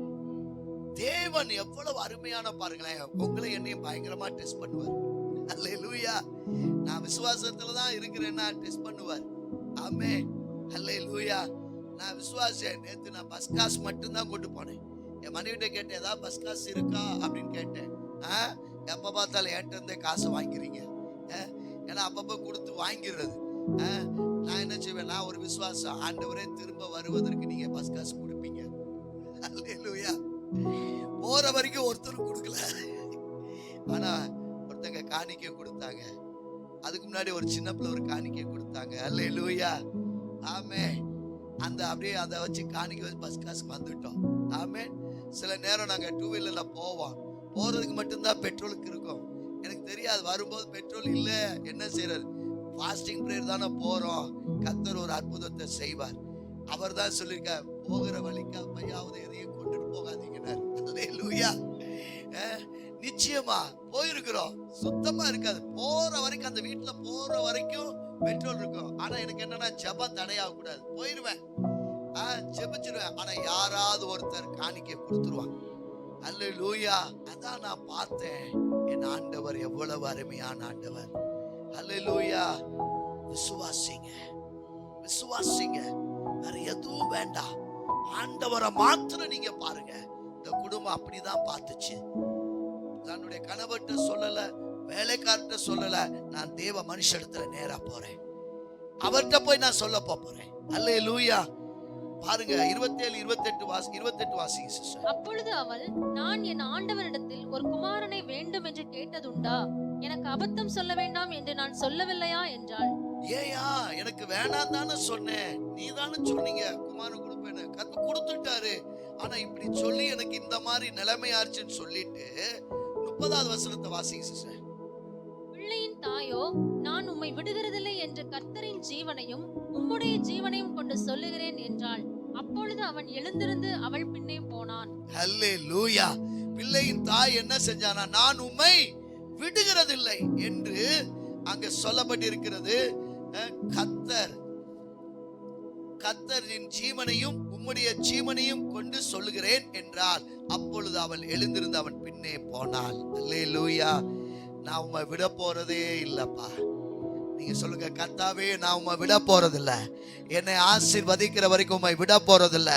Speaker 1: தேவன் எவ்வளவு அருமையான பாருங்களேன். உங்களை என்னையும் பயங்கரமா டெஸ்ட் பண்ணுவார். அல்லேலூயா. நான் விசுவாசத்துல தான் இருக்கிறேன்னா டெஸ்ட் பண்ணுவார். ஆமென். அல்லேலூயா. நான் விசுவாசம். நேத்து நான் பஸ் காசு மட்டும் தான் கொண்டு போனேன். என் மனைவிட்ட கேட்டேன், ஏதாவது பஸ் காசு இருக்கா அப்படின்னு கேட்டேன். எப்ப பார்த்தாலும் என்கிட்ட இருந்தே காசு வாங்கிறீங்க. ஏன்னா அப்பப்ப கொடுத்து வாங்கிடுறது. நான் என்ன செய்வேன்? நான் ஒரு விசுவாசம், ஆண்டவரே திரும்ப வருவதற்கு நீங்க பஸ் காசு கொடுப்பீங்க. அல்லேலூயா. போற வரைக்கும் ஒருத்தரும் கொடுக்கல, ஆனா ஒருத்தங்க காணிக்கை கொடுத்தாங்க. அதுக்கு முன்னாடி ஒரு சின்ன பிள்ளை ஒரு காணிக்கை கொடுத்தாங்க. அல்லேலூயா. ஆமென். அந்த அப்படியே அதை வச்சு காணிக்கை வச்சு பஸ் காசுக்கு வந்துட்டோம். ஆமென். சில நேரம் நாங்க 2 வீலர்ல போவோம். போறதுக்கு மட்டும்தான் பெட்ரோலுக்கு இருக்கும். எனக்கு தெரியாது வரும்போது பெட்ரோல் இல்ல, என்ன செய்யறது? ஃபாஸ்டிங் பிரேயர் தானே போறோம். கர்த்தர் ஒரு அற்புதத்தை செய்வார். அவர் தான் சொல்லியிருக்கார், போகிற வழிக்கு அப்பையாவது எதையும் கொண்டுட்டு போகாதீங்கன்னார். அல்லேலூயா. நிச்சயமா போயிருக்கிறோம், சுத்தமா இருக்காது. போற வரைக்கும், அந்த வீட்டுல போற வரைக்கும் பெட்ரோல் இருக்கும். ஆனா எனக்கு என்னன்னா ஜெபம் தடையாக கூடாது. போயிருவேன், ஜெபிச்சிருவேன். ஆனா யாராவது ஒருத்தர் காணிக்கை கொடுத்துருவாங்க. அல்லேலூயா. அதான் நான் பார்த்தேன், என் ஆண்டவர் எவ்வளவு அருமையான ஆண்டவர். அல்லேலூயா. விசுவாசிங்க, விசுவாசிங்க. வேற எதுவும் வேண்டாம். ஆண்டவரை மாத்திரம் நீங்க பாருங்க. இந்த குடும்பம் அப்படிதான் பார்த்துச்சு. தன்னுடைய கணவர்கிட்ட சொல்லல, வேலைக்காரர்கிட்ட சொல்லல, நான் தேவ மனுஷத்துல நேரா போறேன். அவர்கிட்ட போய் நான் சொல்ல போறேன். அல்லேலூயா. பாருங்க 27, 28 வாசிங்க சிஸ்டர்.
Speaker 3: அப்பொழுது அவள், நான் என் ஆண்டவரிடத்தில் ஒரு குமாரனை வேண்டும் என்று கேட்டதுண்டா? எனக்கு அபத்தம் சொல்ல வேண்டாம் என்று நான் சொல்லவில்லையா என்றாள்.
Speaker 1: ஏயா, எனக்கு வேணாம் தானே சொன்னேன், நீ தானே சொன்னீங்க குமாரன் கொடுப்பேன்னு. கர்த்தர் கொடுத்துட்டாரு. ஆனா இப்படி சொல்லி எனக்கு இந்த மாதிரி நிலைமையாச்சுன்னு சொல்லிட்டு 30வது வசனத்தை வாசிங்க சிஸ்டர்.
Speaker 3: பிள்ளையின் தாயோ, நான் உம்மை விடுகிறதில்லை என்று கர்த்தரின் ஜீவனையும் உம்முடைய ஜீவனையும் கொண்டு சொல்லுகிறேன் என்றாள். அப்பொழுது அவன் எழுந்திருந்து அவள் பின்னே போனான்.
Speaker 1: ஹல்லேலூயா. பிள்ளையின் தாய் என்ன செஞ்சானா, நான் உம்மை விடுகிறதில்லை என்று அங்க சொல்லப்பட்டிருக்கிறது. கர்த்தரின் ஜீவனையும் உம்முடைய ஜீவனையும் கொண்டு சொல்லுகிறேன் என்றால், அப்பொழுது அவள் எழுந்திருந்து அவன் பின்னே போனாள். அல்லேலூயா. நான் உம்மை விட போறதே இல்லப்பா. நீங்க சொல்லுங்க, கர்த்தாவே நான் உம்மை விட போறதில்ல. என்னை ஆசீர்வதிக்கிற வரைக்கும் உம்மை விட போறதில்ல.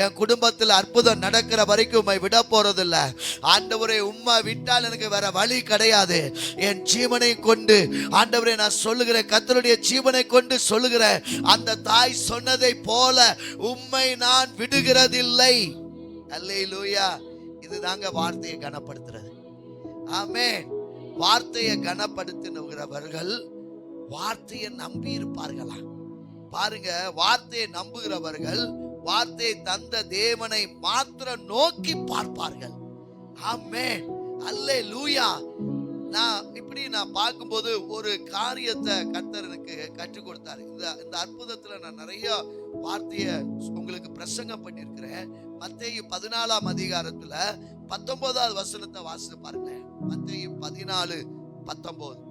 Speaker 1: என் குடும்பத்தில் அற்புதம் நடக்கிற வரைக்கும் உம்மை விட போறதில்ல. ஆண்டவரே, உம்மை விட்டால் எனக்கு வேற வழி கிடையாது. என் ஜீவனை கொண்டு ஆண்டவரே நான் சொல்லுகிறேன், கர்த்தருடைய ஜீவனை கொண்டு சொல்லுகிறேன், அந்த தாய் சொன்னதை போல உம்மை நான் விடுகிறதில்லை. அல்லேலூயா. இதுதாங்க வார்த்தையை கனப்படுத்துறது. ஆமென். வார்த்தையை கனப்படுத்தினவர்கள் வார்த்தையை நம்பி இருப்பார்களா? பாருங்க, வார்த்தையை நம்புகிறவர்கள் வார்த்தையை தந்த தேவனை மாத்திரம் நோக்கி பார்ப்பார்கள். ஆமென். அல்லேலூயா. நான் பார்க்கும்போது ஒரு காரியத்தை கர்த்தர் எனக்கு கற்றுக் கொடுத்தாரு. இந்த அற்புதத்துல நான் நிறைய வார்த்தையை உங்களுக்கு பிரசங்கம் பண்ணியிருக்கிறேன். மத்தேயு 14ஆம் அதிகாரத்துல 19வது வசனத்தை வாசித்து பாருங்க. மத்தேயு 14:19.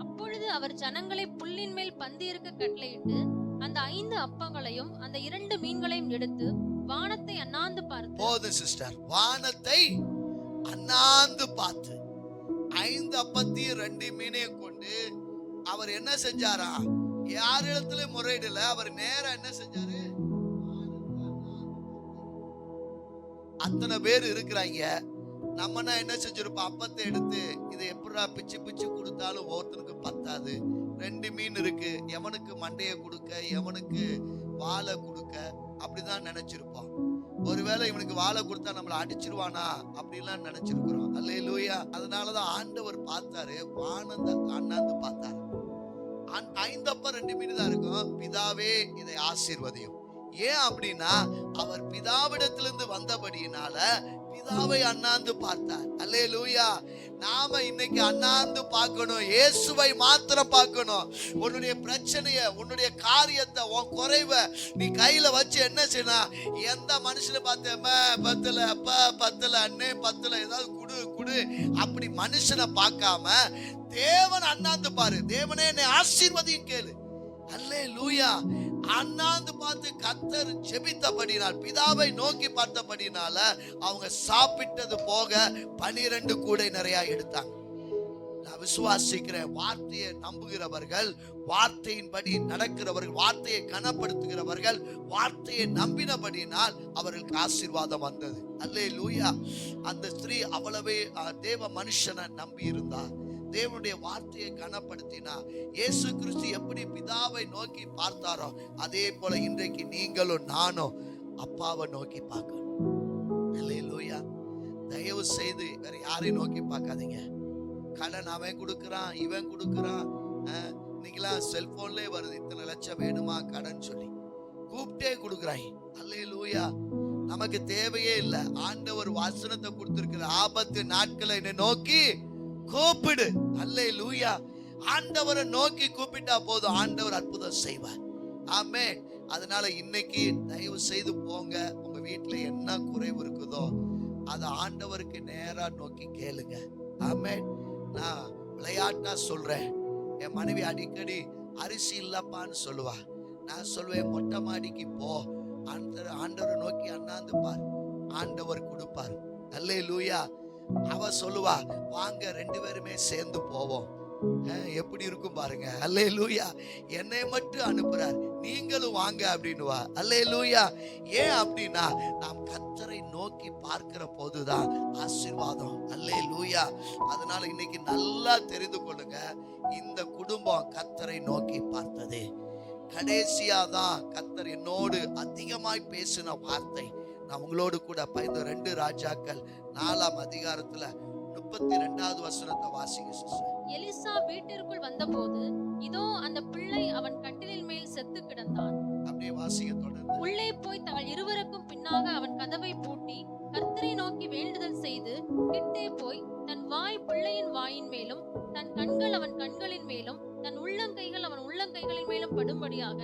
Speaker 3: அப்பொழுது அவர் ஜனங்களை புல்லின் மேல் பந்தியிருக்க கட்டளையிட்டு அந்த 5 அப்பங்களையும் அந்த 2 மீன்களையும் எடுத்து வானத்தை அண்ணாந்து பார்த்து,
Speaker 1: போதும் சிஸ்டர், வானத்தை அண்ணாந்து பார்த்து 5 அப்பத்தையும் 2 மீனையும் கொண்டு அவர் என்ன செஞ்சாரா? யாரிடத்துல முறையிடல. அவர் நேரா என்ன செஞ்சாரு? அத்தனை பேர் இருக்கிறாங்க. நம்மனா என்ன செஞ்சிருப்போம்? அப்பத்தை எடுத்து இதை எப்படா பிச்சு பிச்சு கொடுத்தாலும் ஒருத்தனுக்கு பத்தாது. 2 மீன் இருக்கு, எவனுக்கு மண்டைய கொடுக்க, எவனுக்கு வாழை கொடுக்க, அப்படிதான் நினைச்சிருப்போம். ஒருவேளை இவனுக்கு வாழை கொடுத்தா நம்மளை அடிச்சிருவானா அப்படிலாம் நினைச்சிருக்கிறோம். அல்லேலூயா. அதனாலதான் ஆண்டவர் பார்த்தாரு, வானத்தை அண்ணாந்து பார்த்தாரு. 5 அப்பம் 2 மீன் தான் இருக்கும். பிதாவே இதை ஆசீர்வதியும். ஏன் அப்படின்னா அவர் பிதாவிடத்திலிருந்து வந்தபடியினால பிதாவை அண்ணாந்து பார்த்தார். அல்லேலூயா. நாம இன்னைக்கு அண்ணாந்து பார்க்கணும். இயேசுவை மாத்திரம் பார்க்கணும். உன்னுடைய பிரச்சனைய, உன்னுடைய காரியத்தை, உன் குறைவை நீ கையில வச்சு என்ன செய்யணும்? எந்த மனுஷனை பார்த்து பத்தல, அப்பா பத்தல, அண்ணே பத்தல, ஏதாவது குடு அப்படி மனுஷனை பார்க்காம தேவன் அண்ணாந்து பாரு. தேவனே என்னை ஆசீர்வதியும் கேளு. அல்லேலூயா. அண்ணாந்து பார்த்து கர்த்தர் ஜெபித்தபடினால், பிதாவை நோக்கி பார்த்தபடினால அவங்க சாப்பிட்டது போக 12 கூடை நிறைய எடுத்தாங்க. நான் விசுவாசிக்கிறேன், வார்த்தையை நம்புகிறவர்கள், வார்த்தையின்படி நடக்கிறவர்கள், வார்த்தையை கனப்படுத்துகிறவர்கள், வார்த்தையை நம்பினபடினால் அவர்களுக்கு ஆசீர்வாதம் வந்தது. அல்லேலூயா. அந்த ஸ்திரீ அவ்வளவே தேவ மனுஷனை நம்பி இருந்தார். தேவனுடைய வார்த்தையை கனப்படுத்தினா, இயேசு கிறிஸ்து எப்படி பிதாவை நோக்கி பார்த்தாரோ அதே போல இன்றைக்கு நீங்களும் நானும் அப்பாவை நோக்கி பார்க்கணும். அல்லேலூயா. தயவு செய்து வேற யாரையும் நோக்கி பார்க்காதீங்க. கடன் அவன் கொடுக்கறான், இவன் கொடுக்கறான். இன்னைக்கெல்லாம் செல்போன்லயே வருது, இத்தனை லட்சம் வேணுமா கடன் சொல்லி கூப்பிட்டே கொடுக்குறாங்க. அல்லேலூயா. நமக்கு தேவையே இல்லை. ஆண்டவர் வசனத்தை கொடுத்திருக்கிற, ஆபத்து நாட்களை என்னை நோக்கி கூப்பிடு. அல்லேலூயா. ஆண்டவரை நோக்கி கூப்பிட்டா போதும், ஆண்டவர் அற்புதம் செய்வார். ஆமென். அதனால இன்னைக்கு தயவு செய்து போங்க, உங்க வீட்டுல என்ன குறைவு இருக்குதோ அதை ஆண்டவருக்கு நேரா நோக்கி கேளுங்க. ஆமென். நான் விளையாட்டா சொல்றேன், என் மனைவி அடிக்கடி அரிசி இல்லப்பான்னு சொல்லுவா. நான் சொல்லுவேன், மொட்டை மாடிக்கு போ, ஆண்டவரை நோக்கி அண்ணாந்து பார், ஆண்டவர் கொடுப்பார். அல்லேலூயா. அவ சொல்லுவா, வாங்க 2 பேருமே சேர்ந்து போவோம். எப்படி இருக்கும் பாருங்க. அல்லேலூயா. என்னை மட்டும் அனுப்புறார், நீங்களும் வாங்க அப்படின்னுவா. அல்லேலூயா. ஏன் அப்படின்னா நாம் கர்த்தரை நோக்கி பார்க்கிற போதுதான் ஆசீர்வாதம். அல்லேலூயா. அதனால இன்னைக்கு நல்லா தெரிந்து கொள்ளுங்க, இந்த குடும்பம் கர்த்தரை நோக்கி பார்த்தது. கடைசியா தான் கர்த்தர் என்னோடு அதிகமாய் பேசின வார்த்தை நான் உங்களோடு கூட பகிர்ந்து. 2 ராஜாக்கள் 4ஆம் அதிகாரத்துல 32வது வசனத்தை வாசிங்க சிஸ்டர்.
Speaker 3: எலிசா வீட்டிற்குள் வந்தபோது இதோ அந்த பிள்ளை அவன் கட்டிலின் மேல் செத்து கிடந்தான்.
Speaker 1: அப்படியே வாசிங்க தொடர்ந்து.
Speaker 3: உள்ளே போய் தங்கள் இருவருக்கும் பின்னாக அவன் கதவை பூட்டி கர்த்தரை நோக்கி வேண்டுதல் செய்து கிட்டே போய் தன் வாய் பிள்ளையின் வாயின் மேலும் தன் கண்கள் அவன் கண்களின் மேலும் தன் உள்ளங்கைகள் அவன் உள்ளங்கைகளின் மேலும் படும்படியாக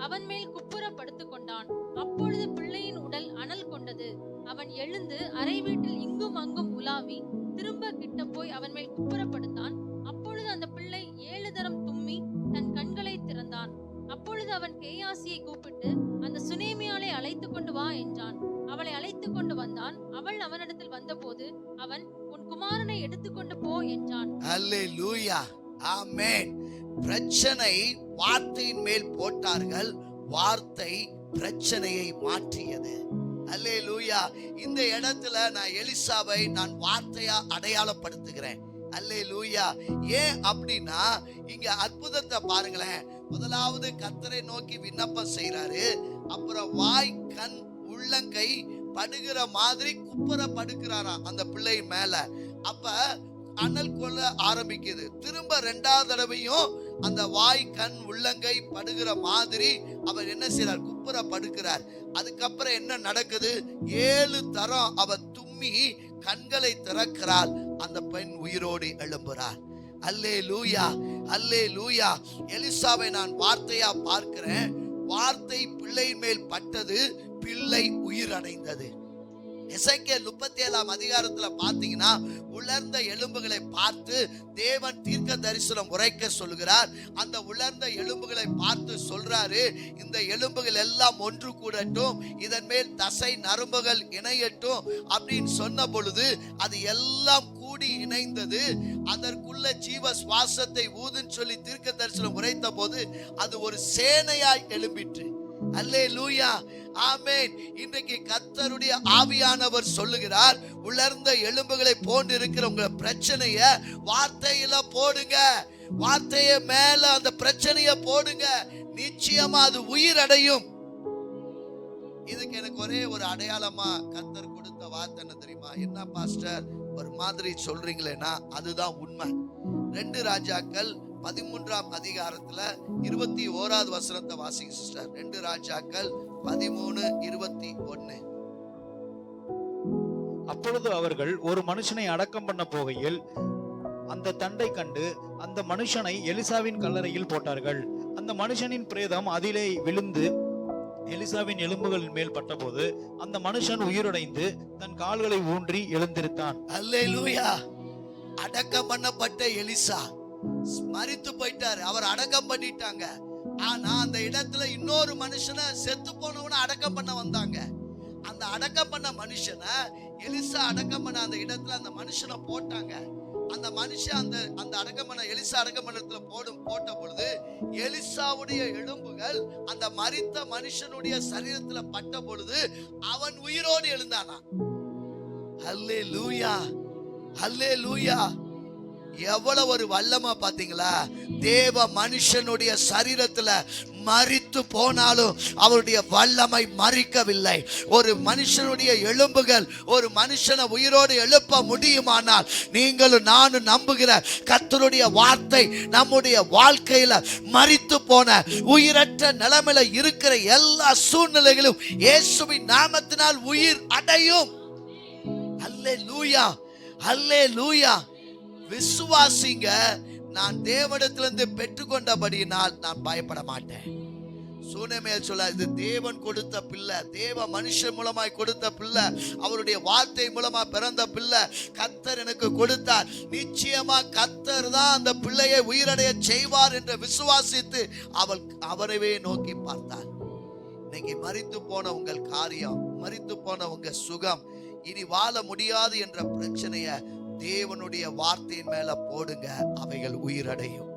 Speaker 3: அவன் மேல் குப்புற படுத்துக் கொண்டான். அப்பொழுது பிள்ளையின் உடல் அனல் கொண்டது. அவன் எழுந்து அறை வீட்டில் இங்கும் அங்கும் உலாவி திரும்ப கிட்ட போய் அவன் மேல் குப்புற படுத்தான். அப்பொழுது அந்த பிள்ளை 7 தரம் தும்மி தன் கண்களை திறந்தான். அப்பொழுது அவன் கேயாசியை கூப்பிட்டு, அந்த சுனேமியாளை அழைத்து கொண்டு வா என்றான். அவளை அழைத்து கொண்டு வந்தான். அவள் அவனிடத்தில் வந்தபோது அவன், உன் குமாரனை எடுத்துக்கொண்டு போ என்றான்.
Speaker 1: அல்லேலூயா, ஆமென். பிரச்சனை வார்த்தையின் மேல் போட்டார்கள், வார்த்தை பிரச்சனையை மாற்றியது. அல்லேலூயா. இந்த இடத்துல நான் எலிசாவை நான் வார்த்தையா அடையாளப்படுத்துகிறேன். அல்லேலூயா. ஏன் அப்படின்னா இங்க அற்புதத்தை பாருங்களேன். முதலாவது கர்த்தரை நோக்கி விண்ணப்பம் செய்யறாரு. அப்புறம் வாய் கண் உள்ளங்கை படுகிற மாதிரி குப்புற படுக்கிறாராம் அந்த பிள்ளை மேல. அப்ப அனல் கொள்ள ஆரம்பிக்குது. திரும்ப 2வது தடவையும் அந்த வாய் கண் உள்ளங்கை படுகிற மாதிரி அவர் என்ன செய்யறார்? குப்புற படுக்கிறார். அதுக்கப்புறம் என்ன நடக்குது? 7 தரம் அவர் தும்மி கண்களை திறக்கிறார். அந்த பெண் உயிரோடு எழும்புறார். அல்லேலூயா, அல்லேலூயா. எலிசாவை நான் வார்த்தையா பார்க்கிறேன். வார்த்தை பிள்ளை மேல் பட்டது, பிள்ளை உயிரடைந்தது. எசேக்கியேல் 37ஆம் அதிகாரத்துல பாத்தீங்கன்னா உலர்ந்த எலும்புகளை பார்த்து தேவன் தீர்க்க தரிசனம் உரைக்க சொல்லுகிறார். அந்த உலர்ந்த எலும்புகளை பார்த்து சொல்றாரு, இந்த எலும்புகள் எல்லாம் ஒன்று கூடட்டும், இதன் மேல் தசை நரம்புகள் இணையட்டும் அப்படின்னு சொன்ன பொழுது அது எல்லாம் கூடி இணைந்தது. அதற்குள்ள ஜீவ சுவாசத்தை ஊதுன்னு சொல்லி தீர்க்க தரிசனம் உரைத்த போது அது ஒரு சேனையாய் எழும்பிற்று. அல்லேலூயா, ஆமென். இன்றைக்கு கர்த்தருடைய ஆவியானவர் சொல்லுகிறார், உலர்ந்த எலும்புகளை போன்று இருக்கிற உங்க பிரச்சனைய வார்த்தையில போடுங்க. வார்த்தைய மேல அந்த பிரச்சனைய போடுங்க. நிச்சயமா அது உயிர் அடையும். இதுக்கு எனக்கு ஒரே ஒரு அடையாளமா கர்த்தர் கொடுத்த வார்த்தை என்ன தெரியுமா? என்ன பாஸ்டர் ஒரு மாதிரி சொல்றீங்களேன்னா அதுதான் உண்மை. 2 ராஜாக்கள் 13ஆம் அதிகாரத்துல 21வது வசனத்தை வாசிங்க சிஸ்டர். 2 ராஜாக்கள் 13:21.
Speaker 2: அப்பொழுது அவர்கள் ஒரு மனுஷனை அடக்கம் பண்ண போகையில் அந்த தண்டை கண்டு அந்த மனுஷனை எலிசாவின் கல்லறையில் போட்டார்கள். அந்த மனுஷனின் பிரேதம் அதிலே விழுந்து எலிசாவின் எலும்புகளின் மேல் பட்டபோது அந்த மனுஷன் உயிரடைந்து தன் கால்களை ஊன்றி எழுந்திருத்தான்.
Speaker 1: அல்லேலூயா. அடக்கம் பண்ணப்பட்ட எலிசா மரித்து போயிட்டாரு. அவர் அடக்கம் பண்ணிட்டாங்க. ஆனா அந்த இடத்துல இன்னொரு மனுஷனை செத்து போனவனை அடக்கம் பண்ண வந்தாங்க. அந்த அடக்கம் பண்ண மனுஷனை எலிசா அடக்கம் பண்ண அந்த இடத்துல அந்த மனுஷனை போட்டாங்க. அந்த மனுஷன் அந்த அடக்கம் பண்ண எலிசா அடக்கம் பண்ணத்துல போட்ட பொழுது எலிசாவுடைய எலும்புகள் அந்த மரித்த மனுஷனுடைய சரீரத்துல பட்ட பொழுது அவன் உயிரோடு எழுந்தானா. அல்லேலூயா, அல்லேலூயா. எவ்வளவு ஒரு வல்லமா பாத்தீங்களா? தேவ மனுஷனுடைய சரீரத்துல மரித்து போனாலும் அவருடைய வல்லமை மறிக்கவில்லை. ஒரு மனுஷனுடைய எலும்புகள் ஒரு மனுஷனை உயிரோடு எழுப்ப முடியுமானால் நீங்களும் நானும் நம்புகிற கர்த்தருடைய வார்த்தை நம்முடைய வாழ்க்கையில மரித்து போன உயிரற்ற நிலைமையில இருக்கிற எல்லா சூழ்நிலைகளும் இயேசுவின் நாமத்தினால் உயிர் அடையும். அல்லேலூயா, அல்லேலூயா. விசுவாசிங்க. நான் தேவனிடத்திலிருந்து பெற்றுக்கொண்டபடியினால் நான் பயப்பட மாட்டேன். சூனேமியா சொல்ல, இது தேவன் கொடுத்த பிள்ளை, தேவ மனுஷன் மூலமாய் கொடுத்த பிள்ளை, அவருடைய வார்த்தை மூலமா பிறந்த பிள்ளை. கர்த்தர் எனக்கு கொடுத்தார். நிச்சயமா கர்த்தர் தான் அந்த பிள்ளையை உயிரடைய செய்வார் என்று விசுவாசித்து அவரவே நோக்கி பார்த்தார். இன்னைக்கு மரித்து போன உங்கள் காரியம், மரித்து போன உங்க சுகம், இனி வாழ முடியாது என்ற பிரச்சனைய தேவனுடைய வார்த்தையின் மேல போடுங்க, அவைகள் உயிரடையும்.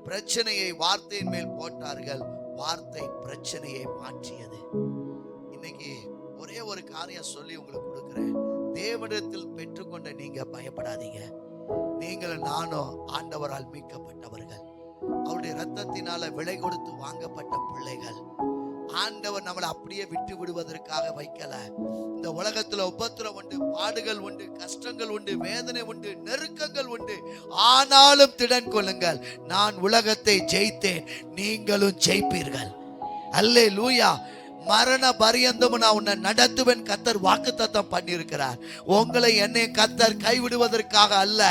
Speaker 1: பிரச்சனையை வார்த்தையின் மேல் போட்டார்கள், வார்த்தை பிரச்சனையை மாற்றியது. இன்னைக்கு ஒரே ஒரு காரியம் சொல்லி உங்களுக்கு கொடுக்கிறேன். தேவனிடத்தில் பெற்றுக்கொண்ட நீங்க பயப்படாதீங்க. நீங்கள் நானும் ஆண்டவரால் மீட்கப்பட்டவர்கள், அவருடைய இரத்தத்தினால விலை கொடுத்து வாங்கப்பட்ட பிள்ளைகள். ஆண்டவர் நம்மளை அப்படியே விட்டு விடுவதற்காக வைக்கல. இந்த உலகத்துல உபத்திரம் உண்டு, பாடுகள் உண்டு, கஷ்டங்கள் உண்டு, வேதனை உண்டு, நெருக்கங்கள் உண்டு. ஆனாலும் திடன் கொள்ளுங்கள், நான் உலகத்தை ஜெயித்தேன், நீங்களும் ஜெயிப்பீர்கள். அல்லேலூயா. மரண பரியந்தம் நான் உன்னை நடத்துவேன் கர்த்தர் வாக்குத்தத்தம் பண்ணியிருக்கிறார். உங்களை என்னை கர்த்தர் கைவிடுவதற்காக அல்ல,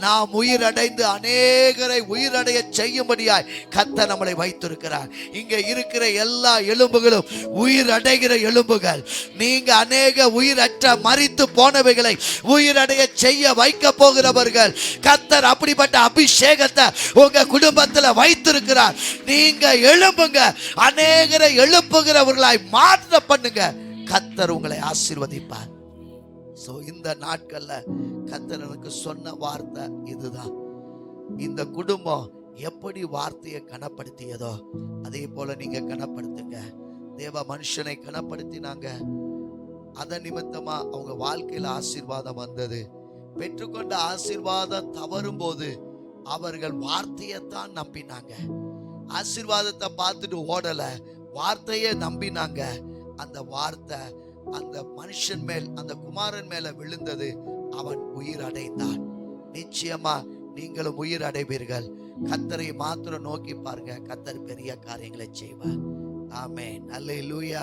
Speaker 1: நாம் உயிரடைந்து அநேகரை உயிரடைய செய்யும்படியாய் கர்த்தர் நம்மளை வைத்திருக்கிறார். இங்க இருக்கிற எல்லா எலும்புகளும் உயிரடைகிற எலும்புகள். நீங்க அநேக உயிரற்ற மரித்து போனவைகளை உயிரடைய செய்ய வைக்க போகிறவர்கள். கர்த்தர் அப்படிப்பட்ட அபிஷேகத்தை உங்க குடும்பத்தில் வைத்திருக்கிறார். நீங்க எழும்புங்க, அநேகரை எழுப்புகிறவர்களாய் மாற்ற பண்ணுங்க. கர்த்தர் உங்களை ஆசீர்வதிப்பார். சோ இந்த நாட்கள்ல கர்த்தர் எனக்கு சொன்ன வார்த்தை இதுதான். இந்த குடும்பம் எப்படி வார்த்தையை கனப்படுத்தியதோ அதே போல நீங்க கனப்படுத்துங்க. தேவ மனுஷனை கனப்படுத்தினாங்க, அதன் நிமித்தமா அவங்க வாழ்க்கையில ஆசீர்வாதம் வந்தது. பெற்றுக்கொண்ட ஆசீர்வாதம் தவறும் போது அவர்கள் வார்த்தையைத்தான் நம்பினாங்க. ஆசீர்வாதத்தை பார்த்துட்டு ஓடல, வார்த்தையை நம்பினாங்க. அந்த வார்த்தை அந்த மனுஷன் மேல், அந்த குமாரன் மேல விழுந்தது. அவன் உயிர் அடைந்தான். நிச்சயமா நீங்களும் உயிர் அடைவீர்கள். கர்த்தரை மாத்திரம் நோக்கி பாருங்க, கர்த்தர் பெரிய காரியங்களை செய்வார். ஆமென். அல்லேலூயா.